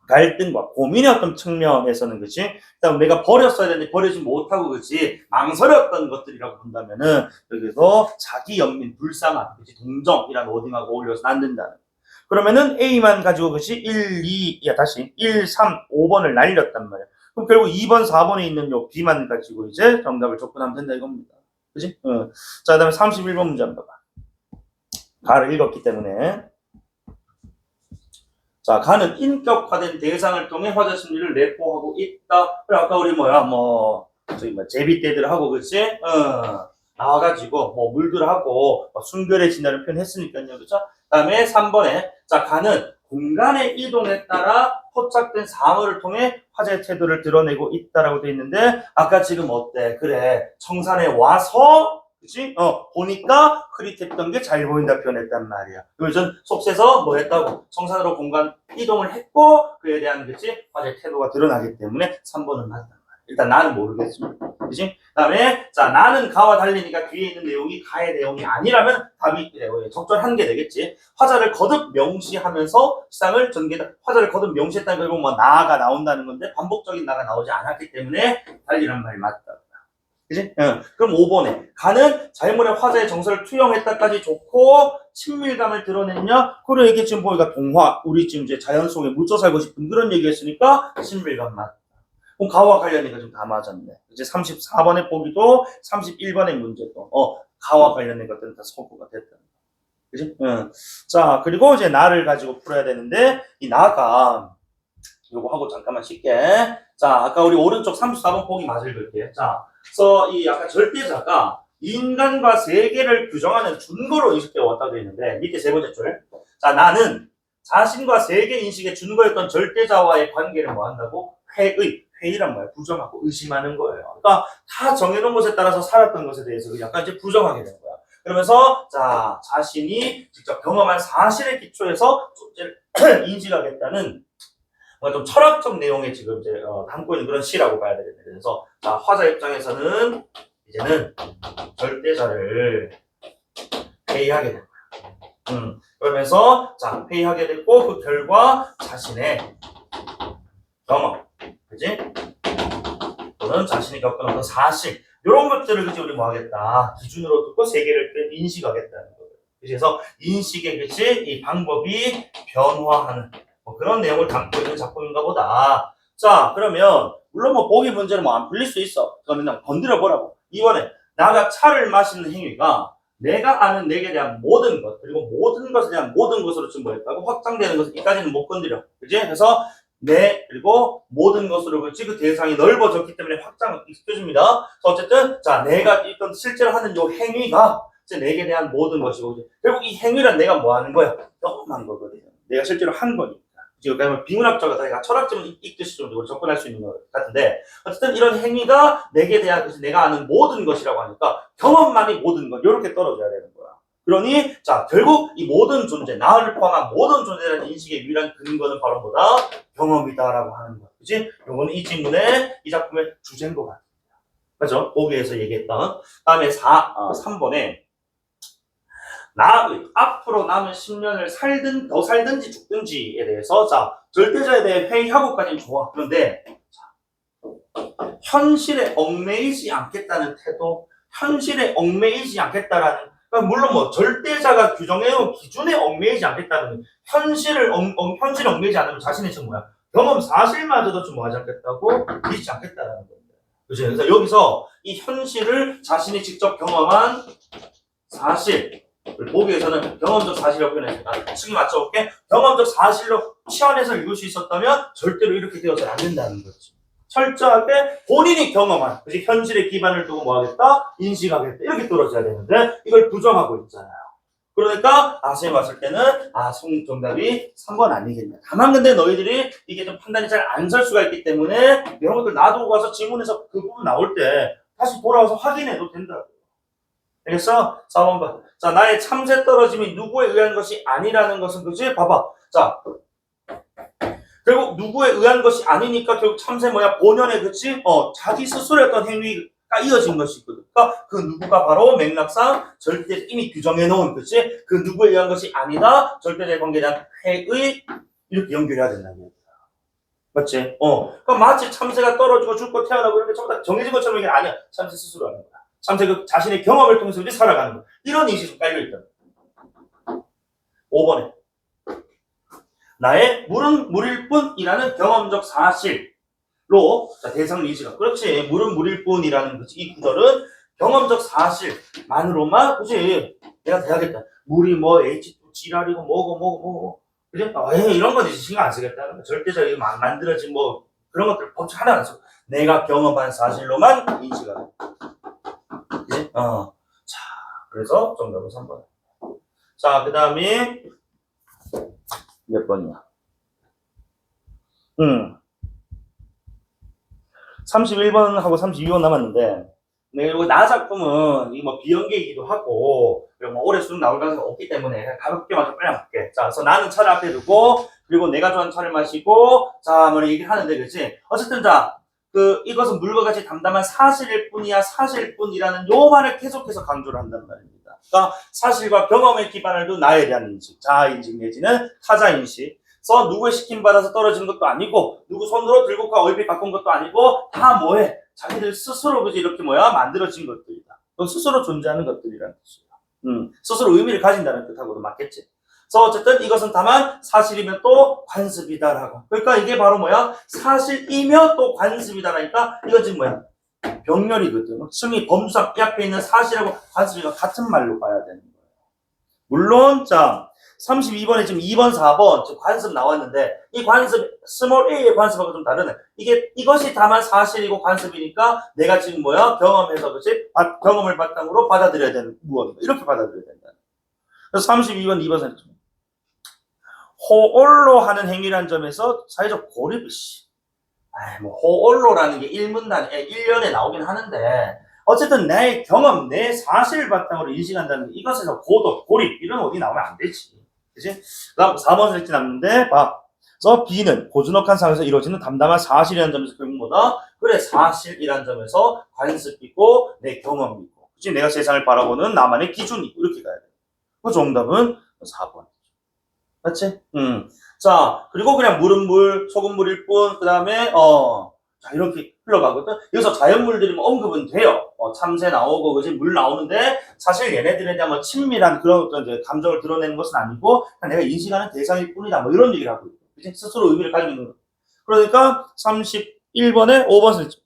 갈등과 고민의 어떤 측면에서는 그치? 그다음 내가 버렸어야 되는데 버리지 못하고 그치? 망설였던 것들이라고 본다면은 여기서 자기 연민, 불쌍한, 그치? 동정이라는 워딩하고 어울려서 만든다는. 그러면은 A만 가지고 그치? 1, 2, 다시 1, 3, 5번을 날렸단 말이야. 그럼 결국 2번, 4번에 있는 요 B만 가지고 이제 정답을 접근하면 된다 이겁니다. 그치? 자, 그 다음에 31번 문제 한번 봐봐. 가를 읽었기 때문에. 자, 가는 인격화된 대상을 통해 화자 심리를 내포하고 있다. 그래, 아까 우리 제비떼들 하고, 그치? 나와가지고, 물들하고, 순결의 진화를 표현했으니까요. 그쵸? 그 다음에 3번에, 자, 가는 공간의 이동에 따라 포착된 사물을 통해 화자의 태도를 드러내고 있다라고 돼 있는데, 아까 지금 어때? 그래, 청산에 와서, 그치? 보니까 흐릿했던 게 잘 보인다 표현했단 말이야. 그래서 속세서 뭐 했다고? 청산으로 공간 이동을 했고, 그에 대한, 그치? 화자의 태도가 드러나기 때문에 3번은 맞단 말이야. 일단 나는 모르겠지만. 그치? 그 다음에, 자, 나는 가와 달리니까 뒤에 있는 내용이 가의 내용이 아니라면 답이 적절한 게 되겠지. 화자를 거듭 명시하면서 시상을 전개다. 화자를 거듭 명시했다는 결국 나가 나온다는 건데, 반복적인 나가 나오지 않았기 때문에 달리란 말이 맞다. 그치? 그럼 5번에 가는 자연물의 화자의 정서를 투영했다까지 좋고 친밀감을 드러냈냐? 그래 이게 지금 보니까 동화 우리 지금 이제 자연 속에 묻혀 살고 싶은 그런 얘기했으니까 친밀감 맞다. 그럼 가와 관련이가 좀 다 맞았네. 이제 34번의 보기도 31번의 문제도 가와 관련된 것들은 다 소구가 됐다. 그치? 자 그리고 이제 나를 가지고 풀어야 되는데 이 나가 요거 하고 잠깐만 쉽게 자 아까 우리 오른쪽 34번 보기 맞을 걸게요. 자 그래서 이 아까 절대자가 인간과 세계를 규정하는 준거로 인식되어 왔다 되어 있는데 밑에 세 번째 줄. 자 나는 자신과 세계 인식의 준거였던 절대자와의 관계를 뭐 한다고? 회의란 말이야. 부정하고 의심하는 거예요. 그러니까 다 정해놓은 것에 따라서 살았던 것에 대해서 약간 이제 부정하게 되는 거야. 그러면서 자 자신이 직접 경험한 사실의 기초에서 존재를 인식하겠다는 좀 철학적 내용에 지금 이제 담고 있는 그런 시라고 봐야 되겠네. 그래서 자 화자 입장에서는 이제는 절대자를 회의하게 된 거야. 그러면서 자 회의하게 됐고 그 결과 자신의 경험, 그지? 또는 자신이 겪은 어떤 사실 이런 것들을 그지 우리 뭐 하겠다 기준으로 두고 세계를 인식하겠다는 거예요. 그래서 인식의 그치 이 방법이 변화하는. 그런 내용을 담고 있는 작품인가 보다. 자, 그러면, 물론 보기 문제는 안 풀릴 수 있어. 그러면 건드려 보라고. 이번에, 나가 차를 마시는 행위가 내가 아는 내게 대한 모든 것, 그리고 모든 것에 대한 모든 것으로 지금 뭐였다고 확장되는 것을 이까지는 못 건드려. 그지? 그래서, 그리고 모든 것으로 그치? 그 대상이 넓어졌기 때문에 확장을 시켜줍니다. 어쨌든, 자, 내가 일단 실제로 하는 요 행위가 이제 내게 대한 모든 것이고, 결국 이 행위란 내가 뭐 하는 거야? 경험한 거거든요. 내가 실제로 한 거니까. 지금 비문학자가 다 철학점을 읽듯이 좀 접근할 수 있는 것 같은데 어쨌든 이런 행위가 내게 대한 내가 아는 모든 것이라고 하니까 경험만이 모든 것 이렇게 떨어져야 되는 거야. 그러니 자 결국 이 모든 존재 나를 포함한 모든 존재라는 인식의 유일한 근거는 바로 뭐다? 경험이다라고 하는 거야. 그치? 요거는 이 질문의 이 작품의 주제인 것 같아요. 그죠? 보기에서 얘기했던 다음에 3번에 나의 앞으로 남은 10년을 더 살든지 죽든지에 대해서 자 절대자에 대해 회의하고까지는 좋아. 그런데 자, 현실에 얽매이지 않겠다는 태도, 현실에 얽매이지 않겠다라는 그러니까 물론 절대자가 규정해온 기준에 얽매이지 않겠다는 현실에 얽매이지 않으면 자신의 지금 경험 사실마저도 좀 하지 않겠다고 믿지 않겠다라는 건데. 그죠? 그래서 여기서 이 현실을 자신이 직접 경험한 사실 보기 위해서는 경험적 사실이라고 표현했으니까 승이 맞춰볼게. 경험적 사실로 치환해서 읽을 수 있었다면 절대로 이렇게 되어서는 안 된다는 거지. 철저하게 본인이 경험한, 그치? 현실에 기반을 두고 뭐 하겠다? 인식하겠다. 이렇게 떨어져야 되는데 이걸 부정하고 있잖아요. 그러니까 선생님 봤을 때는 정답이 3번 아니겠냐. 다만 근데 너희들이 이게 좀 판단이 잘 안 설 수가 있기 때문에 이런 것들 놔두고 가서 지문에서 그 부분 나올 때 다시 돌아와서 확인해도 된다고. 알겠어? 4번 봐. 자, 나의 참새 떨어짐이 누구에 의한 것이 아니라는 것은 그지? 봐봐. 자, 결국 누구에 의한 것이 아니니까 결국 참새 뭐야? 본연의 그치? 자기 스스로의 어떤 행위가 이어진 것이 있거든. 그러니까 그 누구가 바로 맥락상 절대 이미 규정해 놓은 그치? 그 누구에 의한 것이 아니다. 절대적 관계에 대한 해의 이렇게 연결해야 된다는 거야. 맞지? 그러니까 마치 참새가 떨어지고 죽고 태어나고 이렇게 전부 다 정해진 것처럼 이게 아니야. 참새 스스로 하는 거야. 참새 그 자신의 경험을 통해서 이제 살아가는 거야. 이런 인식이 깔려있다. 5번에. 나의 물은 물일 뿐이라는 경험적 사실로 자, 대상 리지가 그렇지 물은 물일 뿐이라는 거지. 이 구절은 경험적 사실만으로만 그치 내가 돼야겠다. 물이 뭐 H2 지랄이고 뭐고 그지? 이런 건 이제 신경 안 쓰겠다는 거야. 절대적으로 만들어진 뭐 그런 것들 법칙 하나 안 써. 내가 경험한 사실로만 인식하는 그지? 자 그래서 정답은 3번. 자 그 다음에 몇 번이야? 31번하고 32번 남았는데, 그리고 나 작품은 이 뭐 비연계이기도 하고, 그리고 뭐 오래 수능 나올 가능성이 없기 때문에 가볍게 마저 빨리 할게. 자, 그래서 나는 차를 앞에 두고, 그리고 내가 좋아하는 차를 마시고, 자, 뭐 얘기를 하는데, 그치? 어쨌든 자, 이것은 물과 같이 담담한 사실일 뿐이야, 사실일 뿐이라는 요 말을 계속해서 강조를 한단 말입니다. 그러니까 사실과 경험에 기반을 둔 나에 대한 인식, 자아인식 내지는 타자인식. 누구의 시킴 받아서 떨어지는 것도 아니고 누구 손으로 들고 가 얼핏 바꾼 것도 아니고 다 뭐해? 자기들 스스로 그지 이렇게 만들어진 것들이다. 스스로 존재하는 것들이라는 뜻이야. 스스로 의미를 가진다는 뜻하고도 맞겠지. 그래서 어쨌든 이것은 다만 사실이면 또 관습이다라고. 그러니까 이게 바로 사실이며 또 관습이다라니까 이건 지금 병렬이거든. 승이 범수상 이 앞에 있는 사실하고 관습이가 같은 말로 봐야 되는 거예요. 물론 자 32번에 지금 2번, 4번 지금 관습 나왔는데 이 관습 스몰 a의 관습하고 좀 다르네. 이것이 다만 사실이고 관습이니까 내가 지금 경험해서 그렇지? 경험을 바탕으로 받아들여야 되는 무엇인가 이렇게 받아들여야 된다. 그래서 32번, 2번 선택. 호올로 하는 행위란 점에서 사회적 고립이 호올로라는 게 일면에 나오긴 하는데 어쨌든 내 경험, 내 사실을 바탕으로 인식한다는 게 이것에서 고립 이런 어디 나오면 안 되지. 그치? 그다음 4번 선택지 남는데 봐. 그래서 B는 고즈넉한 상황에서 이루어지는 담담한 사실이라는 점에서 결국 뭐다? 그래 사실이라는 점에서 관습이고 내 경험이고 그치? 내가 세상을 바라보는 나만의 기준이고 이렇게 가야 돼. 그 정답은 4번. 맞지? 자, 그리고 그냥 물은 물, 소금 물일 뿐, 그 다음에, 자, 이렇게 흘러가거든? 여기서 자연물들이 언급은 돼요. 참새 나오고, 그지? 물 나오는데, 사실 얘네들에 대한 친밀한 그런 어떤 이제 감정을 드러내는 것은 아니고, 그냥 내가 인식하는 대상일 뿐이다. 뭐 이런 얘기를 하고 있고, 그지? 스스로 의미를 가지고 있는 거. 그러니까, 31번에 5번 쓰죠.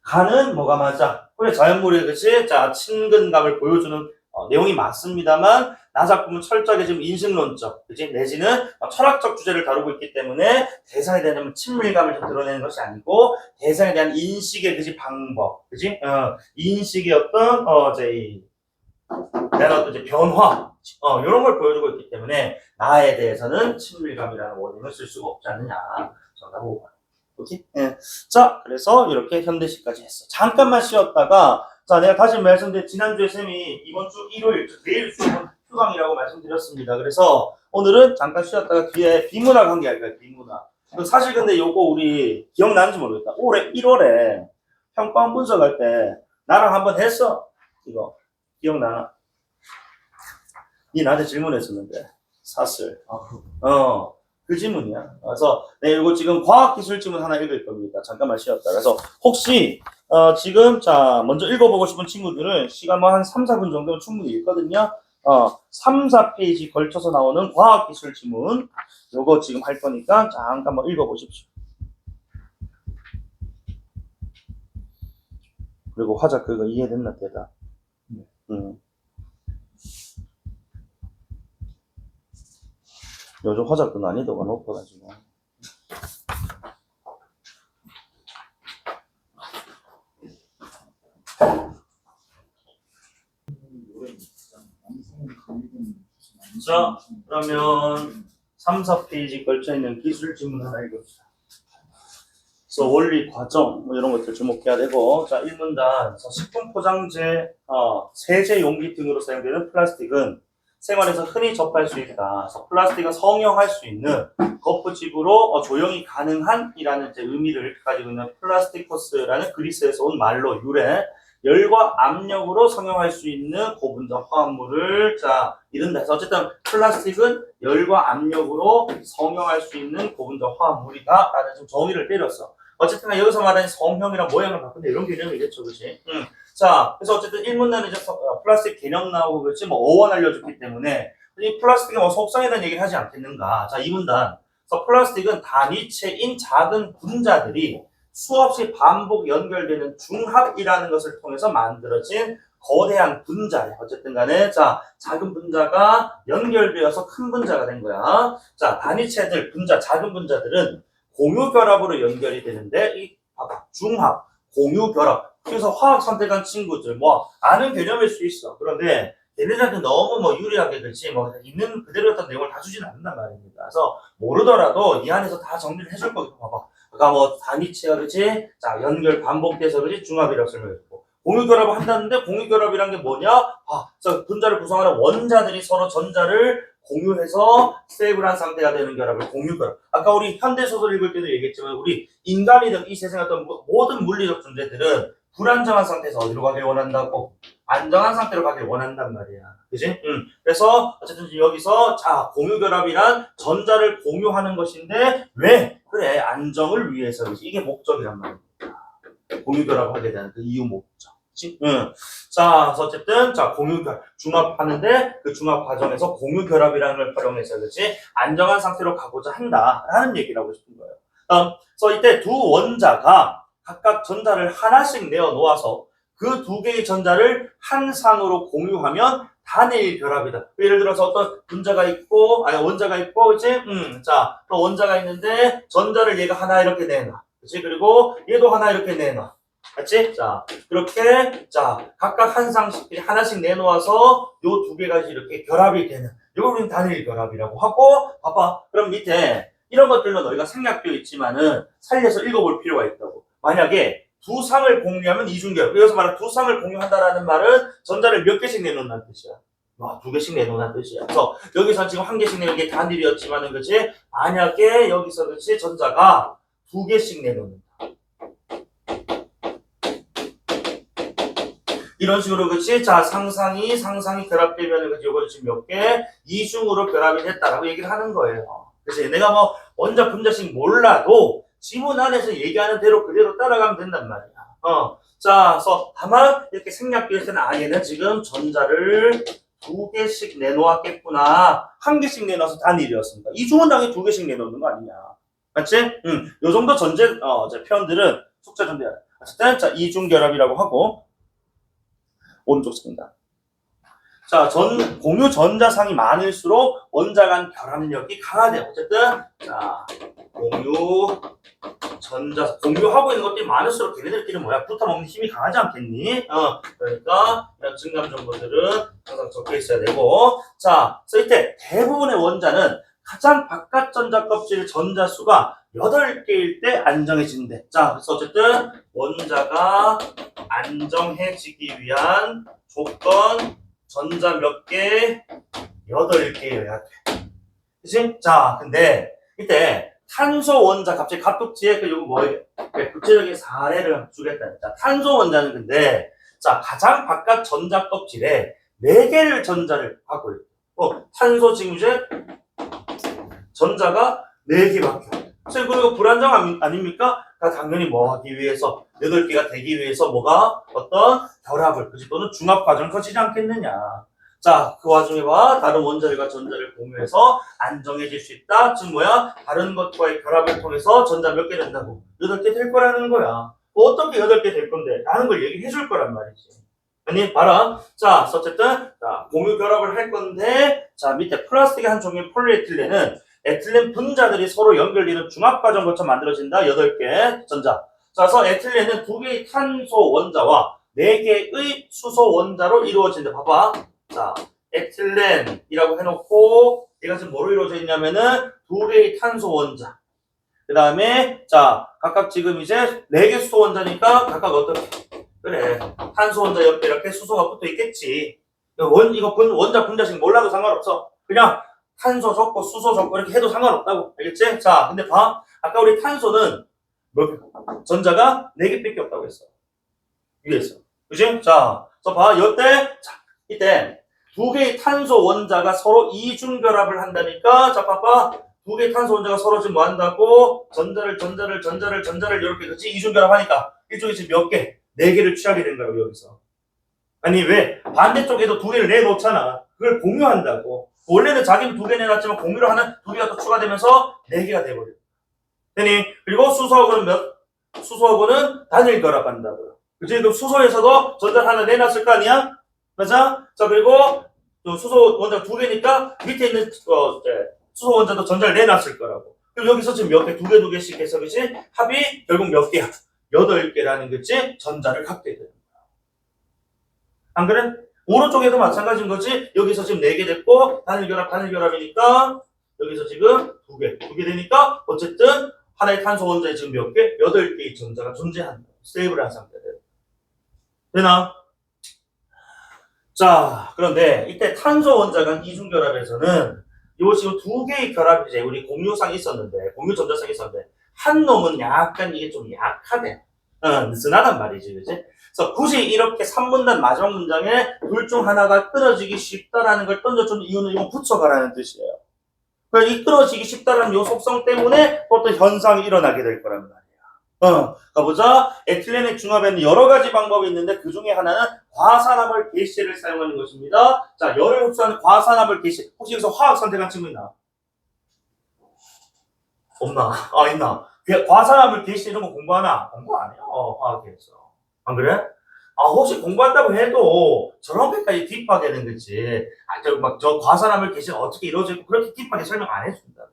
가는 뭐가 맞아? 그래, 자연물이, 그치? 자, 친근감을 보여주는 내용이 맞습니다만, 나 작품은 철저하게 지금 인식론적, 그지? 내지는 철학적 주제를 다루고 있기 때문에 대상에 대한 친밀감을 좀 드러내는 것이 아니고 대상에 대한 인식의 그지 방법, 그지? 인식의 어떤 이제 변화, 이런 걸 보여주고 있기 때문에 나에 대해서는 친밀감이라는 원인을 쓸 수가 없지 않느냐. 정답 5번. 오케이? 예. 자, 그래서 이렇게 현대시까지 했어. 잠깐만 쉬었다가 자, 내가 다시 말씀드린 지난주에 쌤이 이번 주 일요일, 내일 수업은 휴강이라고 말씀드렸습니다. 그래서 오늘은 잠깐 쉬었다가 뒤에 비문학 한 게 할까요? 비문학. 사실 근데 요거 우리 기억나는지 모르겠다. 올해 1월에 평가원 분석할 때 나랑 한번 했어. 이거 기억나나? 니 나한테 질문했었는데 사슬. 그 질문이야. 그래서 이거 지금 과학기술 질문 하나 읽을 겁니다. 잠깐만 쉬었다. 그래서 혹시 지금 자 먼저 읽어보고 싶은 친구들은 시간 뭐 한 3, 4분 정도면 충분히 읽거든요. 3, 4페이지 걸쳐서 나오는 과학기술 지문 요거 지금 할 거니까 잠깐 한번 읽어보십시오. 그리고 화자 그거 이해됐나 대답. 요즘 화작도 난이도가 높아가지고. 자, 그러면 3, 4페이지 걸쳐있는 기술 질문 하나 읽읍시다. 그래서 원리, 과정, 뭐 이런 것들 주목해야 되고, 자, 1문단. 식품 포장재, 세제 용기 등으로 사용되는 플라스틱은 생활에서 흔히 접할 수 있다. 그래서 플라스틱은 성형할 수 있는 거푸집으로 조용히 가능한이라는 의미를 가지고 있는 플라스티커스라는 그리스에서 온 말로 유래. 열과 압력으로 성형할 수 있는 고분자 화합물을 이른다 해서 어쨌든 플라스틱은 열과 압력으로 성형할 수 있는 고분자 화합물이다 라는 좀 정의를 때렸어. 어쨌든 여기서 말하는 성형이랑 모양을 바꾼다 이런 개념이겠죠, 그렇지? 자, 그래서 어쨌든 1문단은 이제 플라스틱 개념 나오고 그렇지 뭐 어원 알려줬기 때문에 이 플라스틱의 뭐 속성에 대한 얘기를 하지 않겠는가. 자, 2문단. 그래서 플라스틱은 단위체인 작은 분자들이 수없이 반복 연결되는 중합이라는 것을 통해서 만들어진 거대한 분자예요. 어쨌든 간에 작은 분자가 연결되어서 큰 분자가 된 거야. 자, 단위체들, 작은 분자들은 공유결합으로 연결이 되는데 이 봐봐, 중합, 공유결합. 그래서 화학 선택한 친구들 뭐 아는 개념일 수 있어. 그런데 얘네들한테 너무 뭐 유리하게 그렇지 뭐 있는 그대로 어떤 내용을 다 주지는 않는단 말입니다. 그래서 모르더라도 이 안에서 다 정리를 해줄 거거든. 봐봐. 그러니까 뭐 단위체가 그렇지, 자 연결 반복돼서 그렇지 중합이라고 설명했고 공유결합을 한다는데 공유결합이란 게 뭐냐? 그래서 분자를 구성하는 원자들이 서로 전자를 공유해서 스테이블한 상태가 되는 결합을 공유결합. 아까 우리 현대소설 읽을 때도 얘기했지만 우리 인간이든 이 세상의 어떤 모든 물리적 존재들은 불안정한 상태에서 어디로 가길 원한다고? 안정한 상태로 가길 원한단 말이야. 그지? 그래서 어쨌든 여기서 공유결합이란 전자를 공유하는 것인데 왜? 그래, 안정을 위해서. 이게 목적이란 말입니다. 공유결합을 하게 되는 그 이유 목적. 그치? 자, 그래서 어쨌든 공유결합, 중합하는데 그 중합 과정에서 공유결합이라는 걸 활용해서 그렇지 안정한 상태로 가고자 한다라는 얘기를 하고 싶은 거예요. 그래서 이때 두 원자가 각각 전자를 하나씩 내어 놓아서 그 두 개의 전자를 한 상으로 공유하면 단일 결합이다. 예를 들어서 어떤 분자가 있고, 원자가 있고, 그치? 또 원자가 있는데 전자를 얘가 하나 이렇게 내놔. 그치? 그리고 얘도 하나 이렇게 내놔. 맞지? 그렇게, 각각 한 상씩, 하나씩 내놓아서 요 두 개가 이렇게 결합이 되는, 이걸 우리는 단일 결합이라고 하고, 봐봐. 그럼 밑에 이런 것들로 너희가 생략되어 있지만은 살려서 읽어볼 필요가 있다고. 만약에 두 상을 공유하면 이중결합. 여기서 말하는 두 상을 공유한다라는 말은 전자를 몇 개씩 내놓는다는 뜻이야. 두 개씩 내놓는다는 뜻이야. 그래서 여기서 지금 한 개씩 내는 게 단일이었지만은, 그치? 만약에 여기서, 그치? 전자가 두 개씩 내놓는다. 이런 식으로, 그치? 상상이 결합되면, 그치? 요거는 지금 몇 개? 이중으로 결합이 됐다라고 얘기를 하는 거예요. 그치? 내가 뭐, 원자, 분자씩 몰라도 지문 안에서 얘기하는 대로 그대로 따라가면 된단 말이야. 그래서 다만, 이렇게 생략될 때는, 얘는 지금 전자를 두 개씩 내놓았겠구나. 한 개씩 내놔서 단일이었습니다. 이중은 당연히 두 개씩 내놓는 거 아니냐. 맞지? 요 정도 표현들은 숙제 준비해야 돼. 어쨌든, 이중결합이라고 하고, 오른쪽 상단. 공유 전자상이 많을수록 원자 간 결합력이 강하대요. 어쨌든, 공유 전자, 공유하고 있는 것들이 많을수록 걔네들끼리 붙어먹는 힘이 강하지 않겠니? 그러니까, 이런 증감 정보들은 항상 적혀 있어야 되고. 그래서 이때 대부분의 원자는 가장 바깥 전자 껍질 전자수가 8개일 때 안정해진대. 그래서 어쨌든, 원자가 안정해지기 위한 조건, 전자 몇 개? 8개여야 돼. 그치? 근데 이때 탄소 원자 갑자기 갑툭튀에 요거 뭐예요? 구체적인 사례를 주겠다. 탄소 원자는 근데 가장 바깥 전자 껍질에 4개를 전자를 갖고 있고 탄소 지금 이제 전자가 4개밖에 없어요. 그리고 불안정 아닙니까? 당연히 뭐 하기 위해서 8개가 되기 위해서 뭐가 어떤 결합을 또는 중합 과정을 거치지 않겠느냐. 그 와중에 다른 원자들과 전자를 공유해서 안정해질 수 있다. 즉 다른 것과의 결합을 통해서 전자 몇 개 된다고? 8개 될 거라는 거야. 어떻게 8개 될 건데? 라는 걸 얘기해 줄 거란 말이지. 아니, 봐라. 어쨌든, 공유 결합을 할 건데, 밑에 플라스틱의 한 종류의 폴리에틸렌은 에틸렌 분자들이 서로 연결되는 중합과정 거쳐 만들어진다. 8개 전자. 자, 그래서 에틸렌은 2개의 탄소 원자와 4개의 수소 원자로 이루어진다. 봐봐. 자, 에틸렌이라고 해놓고 얘가 지금 뭐로 이루어져 있냐면은 2개의 탄소 원자. 그 다음에 자 각각 지금 이제 4개 수소 원자니까 각각 어떻게 그래 탄소 원자 옆에 이렇게 수소가 붙어 있겠지. 이거 원자 분자식 몰라도 상관없어. 그냥 탄소 적고 수소 적고 이렇게 해도 상관없다고. 알겠지? 자 근데 봐 아까 우리 탄소는 전자가 4개밖에 없다고 했어. 위에서 그치? 자 봐 이때 2개의 탄소 원자가 서로 이중결합을 한다니까. 자 봐봐 2개의 탄소 원자가 서로 지금 뭐 한다고? 전자를 이렇게 그치? 이중결합하니까 이쪽에 지금 몇 개? 4개를 취하게 된 거야 여기서. 아니 왜? 반대쪽에도 2개를 내놓잖아. 그걸 공유한다고. 원래는 자기는 2개 내놨지만 공유를 하는 2개가 또 추가되면서 4개가 돼버려. 되니? 그리고 수소하고는 단일 결합한다고요. 그치? 그럼 수소에서도 전자를 하나 내놨을 거 아니야? 맞아? 자 그리고 수소 원자가 2개니까 밑에 있는 수소 원자도 전자를 내놨을 거라고. 그럼 여기서 지금 몇 개? 2개씩 해서 그치? 합이 결국 몇 개야? 8개라는 그치? 전자를 갖게 되는 거야. 안 그래? 오른쪽에도 마찬가지인 거지? 여기서 지금 4개 됐고 단일결합이니까 여기서 지금 2개 되니까 어쨌든 하나의 탄소 원자에 지금 몇 개? 8개의 전자가 존재한다. 세이브를 한 상태다. 되나? 자, 그런데 이때 탄소 원자 간 이중결합에서는 요 지금 2개의 결합이 이제 우리 공유상이 있었는데, 공유 전자상이 있었는데, 한 놈은 약간 이게 좀 약하대. 느슨하단 말이지, 그지? 그래서 굳이 이렇게 3문단 마지막 문장에 둘 중 하나가 끊어지기 쉽다라는 걸 던져준 이유는 이거 붙여가라는 뜻이에요. 그래서 이 끊어지기 쉽다라는 요 속성 때문에 또 어떤 현상이 일어나게 될 거란 말이야. 가보자. 에틸렌의 중합에는 여러 가지 방법이 있는데 그 중에 하나는 과산화물 개시를 사용하는 것입니다. 자, 열을 흡수하는 과산화물 개시. 혹시 여기서 화학 선택한 친구 있나? 없나? 아, 있나? 과산화물 개시 이런 거 공부하나? 공부 안 해요. 화학에서. 안 그래? 아, 혹시 공부한다고 해도 저런 것까지 딥하게는 그치. 저 과산화물 개시는 어떻게 이루어져 있고 그렇게 딥하게 설명 안 해준다고.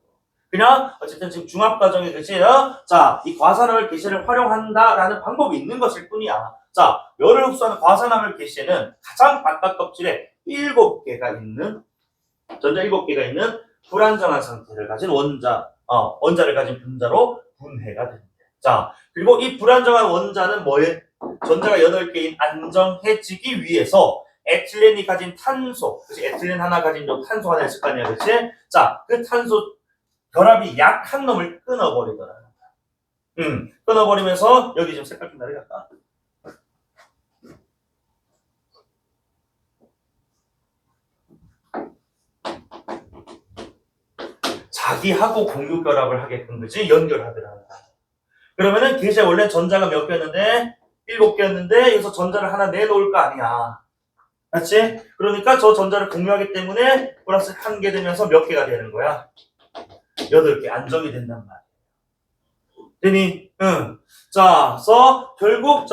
그냥 어쨌든 지금 중합과정에 그치요? 자, 이 과산화물 개시를 활용한다라는 방법이 있는 것일 뿐이야. 자, 열을 흡수하는 과산화물 개시에는 가장 바깥 껍질에 7개가 있는 전자 7개가 있는 불안정한 상태를 가진 원자를 가진 분자로 분해가 됩니다. 자, 그리고 이 불안정한 원자는 뭐에 전자가 8개인 안정해지기 위해서 에틸렌이 가진 탄소, 그치? 에틸렌 하나 가진 탄소 하나 있을 거 아니야, 그치? 자, 그 탄소 결합이 약한 놈을 끊어버리더라. 끊어버리면서 여기 좀 색깔 좀 다르게 할까? 자기하고 공유 결합을 하게끔 그지 연결하더라. 그러면은 계시에 원래 전자가 몇 개였는데 7개였는데 여기서 전자를 하나 내놓을 거 아니야. 맞지? 그러니까 저 전자를 공유하기 때문에 플러스 1개 되면서 몇 개가 되는 거야? 8개 안정이 된단 말이야. 되니? 응. 자, 그래서 결국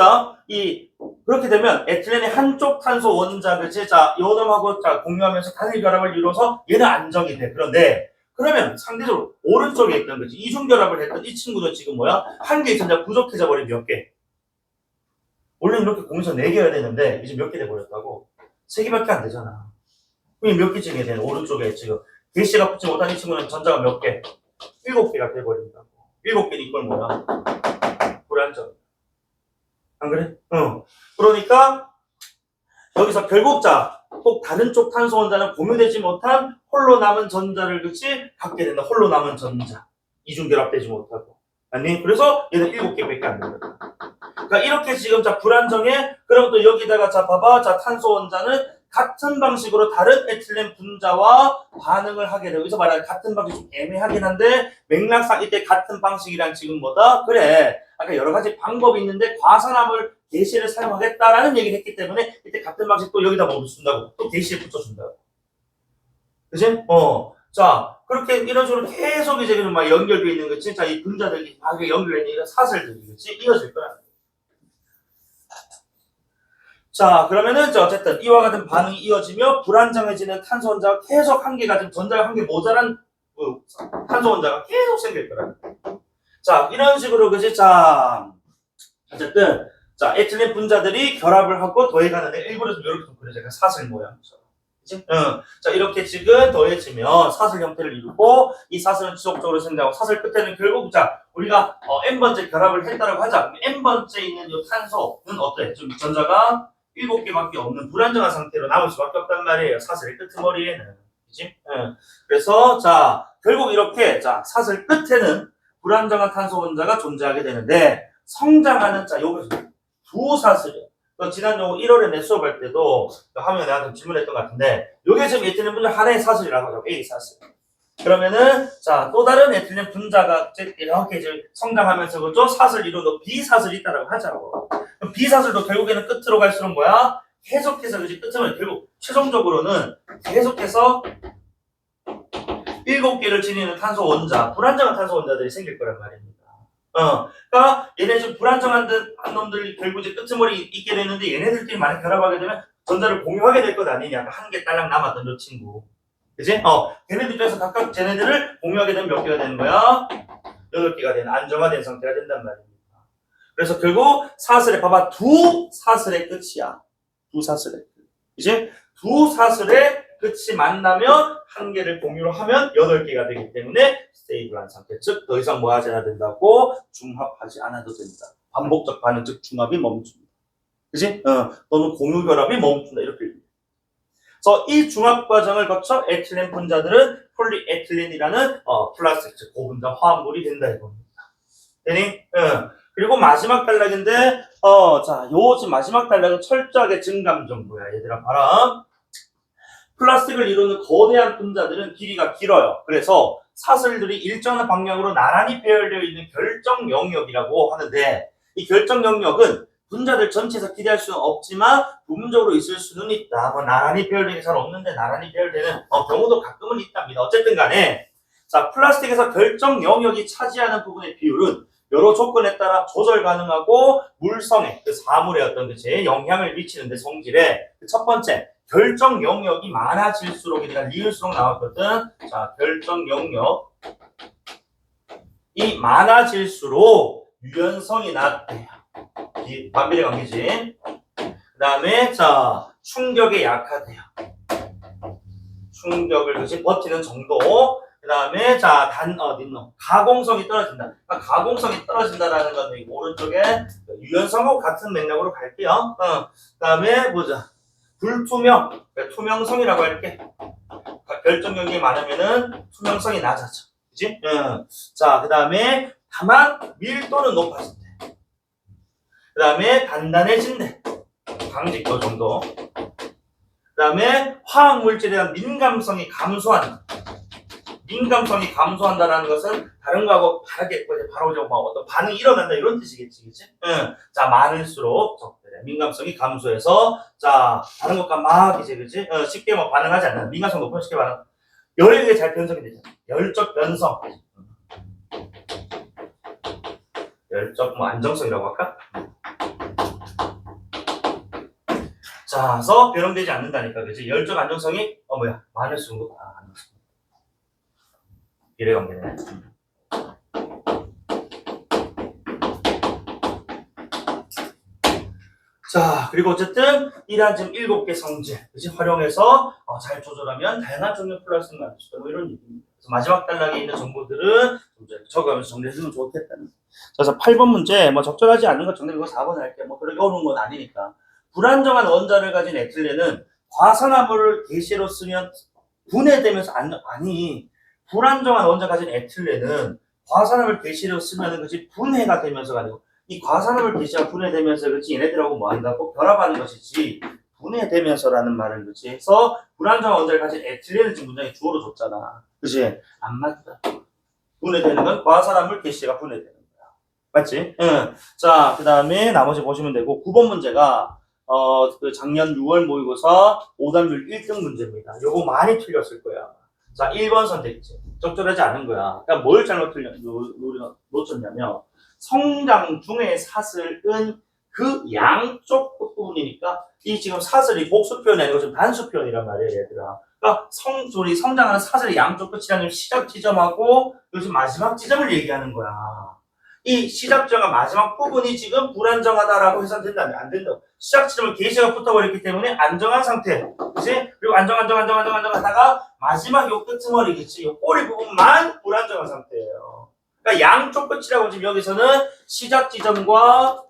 그렇게 되면 에틸렌의 한쪽 탄소 원자 그치? 자, 요 놈하고 공유하면서 단일 결합을 이뤄서 얘는 안정이 돼. 그런데 그러면 상대적으로 오른쪽에 있던 거지. 이중결합을 했던 이 친구는 지금 뭐야? 한 개의 전자 부족해져 버린 몇 개? 원래 이렇게 공유서 4개여야 되는데 이제 몇 개 돼버렸다고? 3개밖에 안 되잖아. 그럼 몇 개쯤이 되는 오른쪽에 지금 개시가 붙지 못한 이 친구는 전자가 몇 개? 7개가 돼버린다고. 7개는 이걸 뭐야? 불안정. 안 그래? 응. 그러니까 여기서 결국 꼭 다른 쪽 탄소 원자는 공유되지 못한 홀로 남은 전자를 그치? 갖게 된다. 홀로 남은 전자. 이중결합되지 못하고. 아니? 그래서 얘는 7개밖에 안 된다. 그러니까 이렇게 지금 불안정해. 그럼 또 여기다가 봐봐. 탄소 원자는 같은 방식으로 다른 에틸렌 분자와 반응을 하게 되고 여기서 말하는 같은 방식이 좀 애매하긴 한데 맥락상 이때 같은 방식이란 지금 뭐다? 그래. 아까 여러 가지 방법이 있는데 과산화물 개시를 사용하겠다라는 얘기를 했기 때문에 이때 같은 방식 또 여기다 뭐 준다고 또 개시에 붙여준다고. 그치? 자, 그렇게 이런 식으로 계속 이제 막 연결돼 있는 거지. 자, 이 분자들이 막 연결돼 있는 이런 사슬들이 그치? 이어질 거야. 자, 그러면은 어쨌든 이와 같은 반응이 이어지며 불안정해지는 탄소 원자가 계속 한 개 가진 전자가 한 개 모자란 탄소 원자가 계속 생길 거라. 자, 이런 식으로, 그지? 자, 어쨌든, 자, 에틸렌 분자들이 결합을 하고 더해가는데, 일부러 좀 이렇게 좀 그려져요. 사슬 모양처럼. 그지? 자, 이렇게 지금 더해지면 사슬 형태를 이루고, 이 사슬은 지속적으로 생성하고, 사슬 끝에는 결국, 자, 우리가, n번째 결합을 했다라고 하자. n번째 있는 이 탄소는 어때? 좀 전자가 7개밖에 없는 불안정한 상태로 남을 수밖에 없단 말이에요. 사슬의 끄트머리에는. 그지? 그래서, 자, 결국 이렇게, 자, 사슬 끝에는 불안정한 탄소 원자가 존재하게 되는데, 성장하는, 자, 요거 두 사슬이요. 지난 요 1월에 내 수업할 때도 화면에 내가 질문했던 것 같은데, 요게 지금 에틸렌 분자 하나의 사슬이라고 하죠. A 사슬. 그러면은, 자, 또 다른 에틸렌 분자가 이렇게 이제 성장하면서 그죠? 사슬 이루는 B 사슬이 있다라고 하자고. 그럼 B 사슬도 결국에는 끝으로 갈수록 뭐야? 계속해서 그지? 끝으로 결국 최종적으로는 계속해서 7개를 지니는 탄소 원자, 불안정한 탄소 원자들이 생길 거란 말입니다. 그러니까 얘네 좀 불안정한 놈들이 결국 이제 끄트머리 있게 되는데 얘네들끼리 많이 결합하게 되면 전자를 공유하게 될 것 아니냐. 한 개 딸랑 남았던 저 친구. 그지? 걔네들 중에서 각각 쟤네들을 공유하게 되면 몇 개가 되는 거야? 8개가 되는 안정화된 상태가 된단 말입니다. 그래서 결국 사슬에 봐봐. 두 사슬의 끝이야. 두 사슬의 끝. 이제 두 사슬의 끝이 만나면 한 개를 공유로 하면 8개가 되기 때문에 스테이블한 상태. 즉, 더 이상 뭐 하지 않아야 된다고? 중합하지 않아도 된다. 반복적 반응, 즉 중합이 멈춘다. 그지? 또는 공유 결합이 멈춘다. 이렇게 얘기해. 그래서 이 중합 과정을 거쳐 에틸렌 분자들은 폴리에틸렌이라는 플라스틱, 즉 고분자 화합물이 된다 이겁니다. 되니? 그리고 마지막 단락인데, 자, 요 지금 마지막 단락은 철저하게 증감 정도야. 얘들아, 봐라. 플라스틱을 이루는 거대한 분자들은 길이가 길어요. 그래서 사슬들이 일정한 방향으로 나란히 배열되어 있는 결정 영역이라고 하는데, 이 결정 영역은 분자들 전체에서 기대할 수는 없지만 부분적으로 있을 수는 있다. 뭐 나란히 배열되는 게 잘 없는데 나란히 배열되는 경우도 가끔은 있답니다. 어쨌든 간에, 자, 플라스틱에서 결정 영역이 차지하는 부분의 비율은 여러 조건에 따라 조절 가능하고 물성에, 그 사물의 어떤 그치 영향을 미치는데 성질에 첫 번째, 결정 영역이 많아질수록, 그러니까 리을수록 나왔거든. 자, 결정 영역이 많아질수록 유연성이 낮대요. 이 반비례 관계지. 그 다음에, 자, 충격에 약하대요. 충격을 그치 버티는 정도. 그 다음에, 자, 가공성이 떨어진다. 그러니까 가공성이 떨어진다라는 건 오른쪽에 유연성하고 같은 맥락으로 갈게요. 그 다음에, 보자. 불투명, 그러니까 투명성이라고 할게. 결정 영역이 많으면은 투명성이 낮아져. 그지? 자, 그 다음에, 다만 밀도는 높아진대. 그 다음에, 단단해진대. 강직도 정도. 그 다음에, 화학물질에 대한 민감성이 감소한다. 민감성이 감소한다는 것은 다른 거하고 다르게 바로 좀 어떤 반응이 일어난다 이런 뜻이겠지, 그치? 자, 많을수록 적대. 민감성이 감소해서, 자, 다른 것과 막 이제, 그치? 쉽게 뭐 반응하지 않는, 민감성 높으면 쉽게 반응. 열에 잘 변성이 되잖아. 열적 변성. 열적 뭐 안정성이라고 할까? 자, 그래서 변형되지 않는다니까, 그치? 열적 안정성이, 많을수록, 안정성. 비례관계네. 자, 그리고 어쨌든 이러한 지금 7개 성질 그치? 활용해서 잘 조절하면 다양한 종류 플라스틱을 만들 수 있다. 뭐 이런 얘기입니다. 그래서 마지막 단락에 있는 정보들은 적어가면서 정리해주면 좋겠다는. 그래서 8번 문제 뭐 적절하지 않은 거 정리하고 4번 할게. 뭐 그렇게 어려운 건 아니니까. 불안정한 원자를 가진 에틸렌은 과산화물을 게시로 쓰면 분해되면서 불안정한 원자 가진 에틸렌은 과산화물 게시로 쓰면은 그치 분해가 되면서가 아니고 이 과산화물 게시가 분해되면서 그치 얘네들하고 뭐 한다고 결합하는 것이지 분해되면서라는 말은 그치 해서 불안정한 원자를 가진 에틸렌을 지금 문장에 주어로 줬잖아. 그치? 안 맞다. 분해되는 건 과산화물 게시가 분해되는 거야. 맞지? 응. 자, 그 다음에 나머지 보시면 되고 9번 문제가 그 작년 6월 모의고사 오답률 1등 문제입니다. 요거 많이 틀렸을 거야. 자, 1번 선택지. 적절하지 않은 거야. 그러니까 뭘 잘못 놓쳤냐면 성장 중의 사슬은 그 양쪽 끝부분이니까 이 지금 사슬이 복수 표현이 아니고 지금 단수 표현이란 말이에요, 얘들아. 그러니까 우리 성장하는 사슬의 양쪽 끝이라는 시작 지점하고 요즘 마지막 지점을 얘기하는 거야. 이 시작 지점과 마지막 부분이 지금 불안정하다라고 해서는 된다면 안 된다고. 시작 지점을 게시가 붙어버렸기 때문에 안정한 상태, 그치? 그리고 안정하다가 마지막 요 끄트머리겠지. 요 꼬리 부분만 불안정한 상태예요. 그러니까 양쪽 끝이라고 지금 여기서는 시작 지점과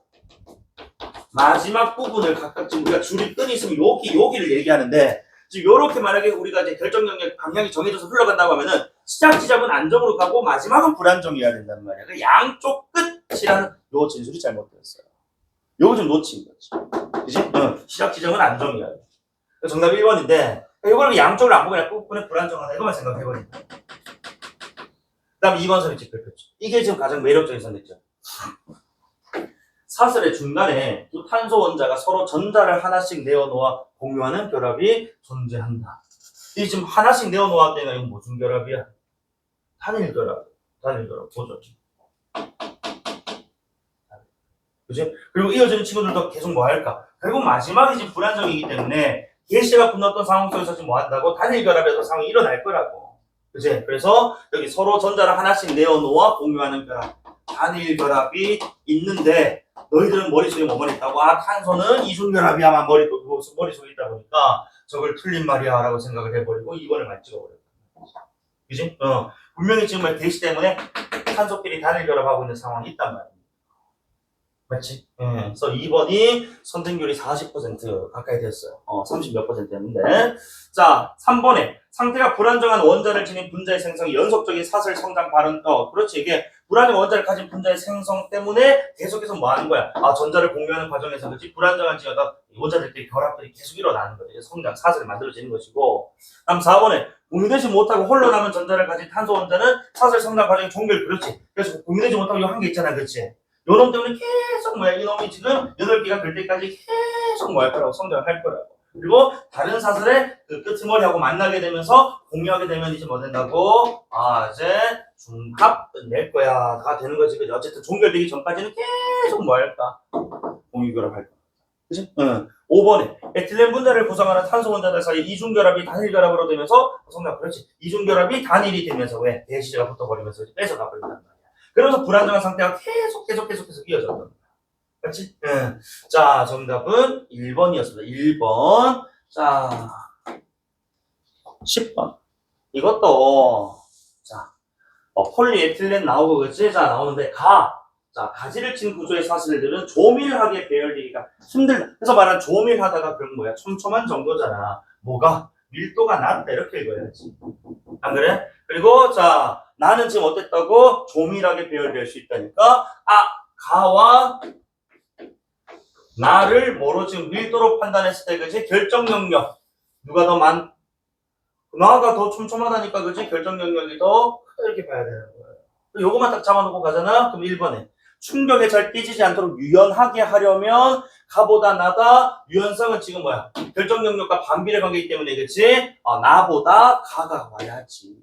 마지막 부분을 각각 지금 우리가 줄이 끈이 있으면 여기를 얘기하는데, 지금 요렇게 만약에 우리가 이제 결정 영역 방향이 정해져서 흘러간다고 하면은 시작 지점은 안정으로 가고 마지막은 불안정이어야 된단 말이야. 그 양쪽 끝이라는 요 진술이 잘못되었어요. 요거 좀 놓친 거지. 그지? 시작 지점은 안정이어야 돼. 정답 1번인데, 요걸 양쪽을 안 보고 그냥 부분에 불안정하다 이거만 생각해버린다. 그 다음에 2번 선이 짚혔죠. 이게 지금 가장 매력적인 선이죠. 사슬의 중간에 두 탄소 원자가 서로 전자를 하나씩 내어놓아 공유하는 결합이 존재한다. 이 지금 하나씩 내어놓았다니까 이건 무슨 결합이야? 단일 결합. 보죠. 그치? 그리고 이어지는 친구들도 계속 뭐 할까? 결국 마지막이 지금 불안정이기 때문에 개시가 붙었던 상황 속에서 지금 뭐 한다고? 단일 결합에서 상황이 일어날 거라고. 그치? 그래서 여기 서로 전자를 하나씩 내어놓아 공유하는 결합. 단일 결합이 있는데 너희들은 머릿속에 뭐만 있다고? 아, 탄소는 이중결합이야만 머릿속에 있다 보니까 저걸 틀린 말이야 라고 생각을 해버리고 2번을만 찍어버렸다. 그지? 분명히 지금 대시 때문에 탄소끼리 단일 결합하고 있는 상황이 있단 말이야. 맞지? 그래서 2번이 선택률이 40% 가까이 됐어요. 30 몇 %였는데. 자, 3번에 상태가 불안정한 원자를 지닌 분자의 생성이 연속적인 사슬 성장 발현, 그렇지. 이게 불안정한 원자를 가진 분자의 생성 때문에 계속해서 뭐 하는 거야? 아, 전자를 공유하는 과정에서, 그렇지. 불안정한 지어다 원자들끼리 결합들이 계속 일어나는 거예요. 성장, 사슬이 만들어지는 것이고. 다음 4번에 공유되지 못하고 홀로 남은 전자를 가진 탄소 원자는 사슬 성장 과정의 종결, 그렇지. 그래서 공유되지 못하고 이 한 개 있잖아, 그렇지. 요놈 때문에 계속 이놈이 지금 8개가 될 때까지 계속 할 거라고, 성장을 할 거라고. 그리고 다른 사슬의 그 끄트머리하고 만나게 되면서 공유하게 되면 이제 뭐 된다고? 아, 이제 중합 낼 거야. 다 되는 거지. 그지? 어쨌든 종결되기 전까지는 계속 뭐 할까? 공유결합 할 거야. 그지? 5번에 에틸렌 분자를 구성하는 탄소 원자들 사이 이중결합이 단일결합으로 되면서 성장, 그렇지. 이중결합이 단일이 되면서 왜? 대시제가 붙어버리면서 뺏어가 버린단 말이야. 그러면서 불안정한 상태가 계속 이어졌단 말이야. 그렇지? 자, 정답은 1번이었습니다. 1번. 자, 10번. 이것도, 자, 폴리에틸렌 나오고, 그치? 자, 나오는데, 자, 가지를 친 구조의 사슬들은 조밀하게 배열되기가 힘들다. 그래서 말한 조밀하다가 그런 뭐야? 촘촘한 정도잖아. 뭐가? 밀도가 낮다. 이렇게 읽어야지. 안 그래? 그리고, 자, 나는 지금 어땠다고? 조밀하게 배열될 수 있다니까? 가와 나를 뭐로 지금 밀도로 판단했을 때, 그지? 결정 영역. 누가 더 나가 더 촘촘하다니까, 그지? 결정 영역이 더 크다, 이렇게 봐야 되는 거예요. 요거만 딱 잡아놓고 가잖아? 그럼 1번에. 충격에 잘 끼지지 않도록 유연하게 하려면 가보다 나다. 유연성은 지금 뭐야? 결정 영역과 반비례 관계이기 때문에, 그치? 나보다 가가 와야지.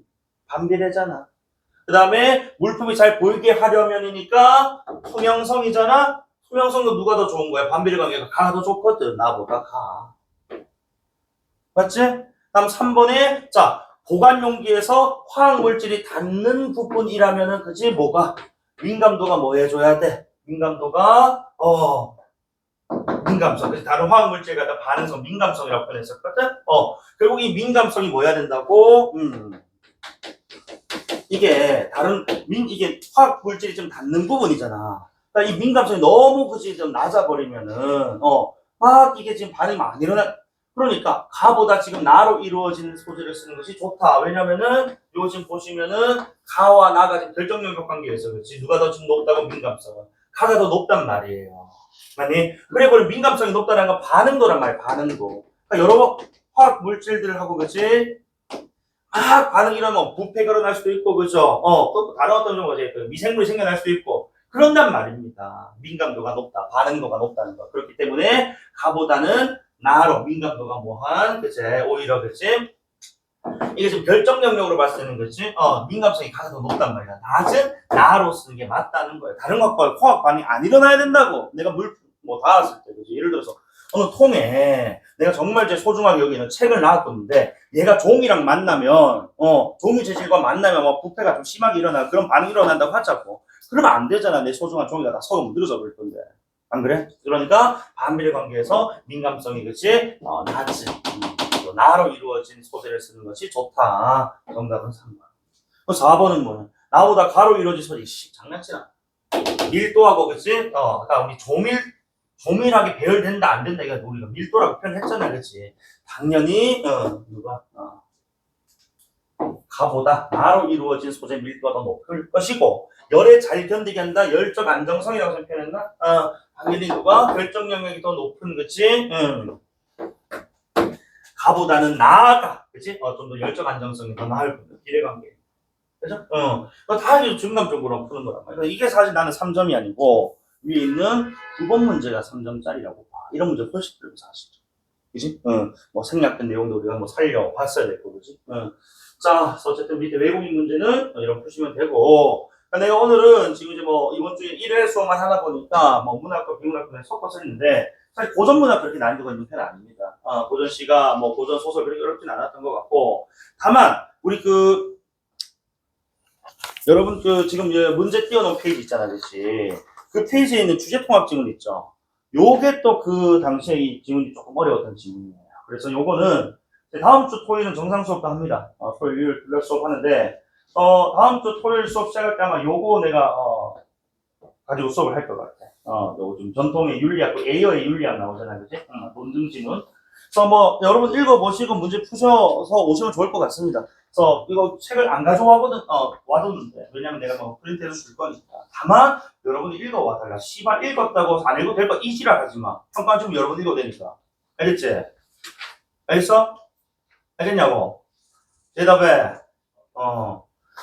반비례잖아. 그 다음에 물품이 잘 보이게 하려면이니까 투명성이잖아? 투명성도 누가 더 좋은 거야? 반비례 관계가 가가 더 좋거든. 나보다 가. 맞지? 다음 3번에 자, 보관 용기에서 화학 물질이 닿는 부분이라면은 그지? 뭐가? 민감도가 뭐 해줘야 돼? 민감도가 민감성. 그래서 다른 화학 물질 갖다 반응성, 민감성이라고 표현했었거든? 결국 이 민감성이 뭐 해야 된다고? 이게 이게 화학 물질이 좀 닿는 부분이잖아. 그러니까 이 민감성이 너무 그지 좀 낮아버리면은 막 이게 지금 반응이 안 일어나. 그러니까 가보다 지금 나로 이루어지는 소재를 쓰는 것이 좋다. 왜냐면은 요 지금 보시면은 가와 나가 지금 결정 영역 관계에서 그렇지. 누가 더 지금 높다고? 민감성은 가가 더 높단 말이에요. 아니 그리고 민감성이 높다는 건 반응도란 말이야. 반응도. 그러니까 여러 화학 물질들하고 그렇지. 반응이 일어나면 부패가 일어날 수도 있고, 그죠? 또 다른 어떤 거지. 미생물이 생겨날 수도 있고. 그런단 말입니다. 민감도가 높다. 반응도가 높다는 거. 그렇기 때문에 가보다는 나로 민감도가 뭐한, 그치? 오히려, 그치? 이게 지금 결정 영역으로 봤을 때는, 그치? 민감성이 가장 더 높단 말이야. 낮은 나로 쓰는 게 맞다는 거야. 다른 것과 화학 반응이 안 일어나야 된다고. 내가 닿았을 때, 그치? 예를 들어서 어느 통에 내가 정말 제 소중하게 여기는 책을 놔뒀는데 얘가 종이랑 만나면 종이 재질과 만나면 뭐 부패가 좀 심하게 일어나 그런 반응이 일어난다고 하자고. 그러면 안 되잖아. 내 소중한 종이가 다 썩어 무드러져 버릴 건데. 안 그래? 그러니까 반비례 관계에서 민감성이 그치? 낮은 나로 이루어진 소재를 쓰는 것이 좋다. 정답은 3번. 4번은 뭐야? 나보다 가로 이루어진 소재. 장난치나? 밀도하고 그치? 아까 우리 조밀하게 배열된다 안 된다 이거 우리가 밀도라고 표현했잖아, 그치? 당연히 누가 가보다 나로 이루어진 소재 밀도가 더 높을 것이고 열에 잘 견디게 한다 열적 안정성이라고 표현했나? 당연히 누가 결정 영역이 더 높은 그치? 가보다는 나아가 그치? 좀 더 열적 안정성이 더 나을 겁니다. 비례관계. 그죠? 다 이제 중감적으로 푸는 거란 말이야. 이게 사실 나는 3점이 아니고 위에 있는 9번 문제가 3점짜리라고 봐. 이런 문제 훨씬 들면 사실죠. 그지? 뭐 생략된 내용도 우리가 뭐 살려봤어야 될 거고, 그지? 자, 어쨌든 밑에 외국인 문제는 이렇게 푸시면 되고, 내가 오늘은 지금 이제 뭐 이번 주에 1회 수업만 하다 보니까 뭐 문학과 비문학과 섞어서 했는데, 사실 고전 문학 그렇게 난이도가 있는 편은 아닙니다. 고전 시가 뭐 고전 소설 그렇게 어렵진 않았던 것 같고, 다만, 우리 여러분 지금 문제 띄워놓은 페이지 있잖아, 그치? 그 페이지에 있는 주제 통합 지문 있죠? 요게 또 그 당시에 이 지문이 조금 어려웠던 지문이에요. 그래서 요거는 다음 주 토요일은 정상 수업도 합니다. 토요일, 일요일 수업 하는데, 다음 주 토요일 수업 시작할 때 아마 요거 내가, 가지고 수업을 할 것 같아. 요거 좀 전통의 윤리학, A어의 윤리학 나오잖아요, 그치? 논증 지문. 그래서 뭐, 여러분 읽어보시고 문제 푸셔서 오시면 좋을 것 같습니다. 그래서 이거 책을 안 가져와거든, 와뒀는데. 왜냐면 내가 뭐 프린트해서 줄 거니까. 다만, 여러분이 읽어와 달라. 씨발, 읽었다고 안 읽어도 될 거 이지랄 하지 마. 평가는 지금 여러분 읽어도 되니까. 알겠지? 알겠어? 알겠냐고? 대답해.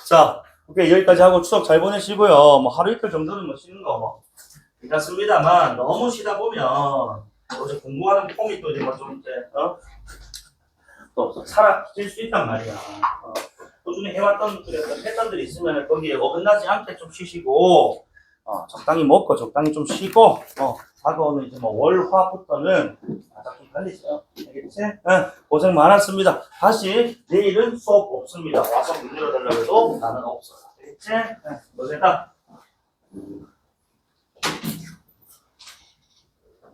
자, 오케이. 여기까지 하고 추석 잘 보내시고요. 뭐 하루 이틀 정도는 뭐 쉬는 거 뭐. 괜찮습니다만, 너무 쉬다 보면, 어제 공부하는 폼이 또 이제 뭐 좀 이제, 또 사라질 수 있단 말이야. 꾸준히 해왔던 그런 패턴들이 있으면 거기에 어긋나지 않게 좀 쉬시고, 적당히 먹고 적당히 좀 쉬고, 다가오는 이제 뭐 월화부터는 바짝 좀 달리세요. 알겠지? 고생 많았습니다. 다시 내일은 수업 없습니다. 와서 문 열어달라고 해도 나는 없어요. 알겠지? 고생했다.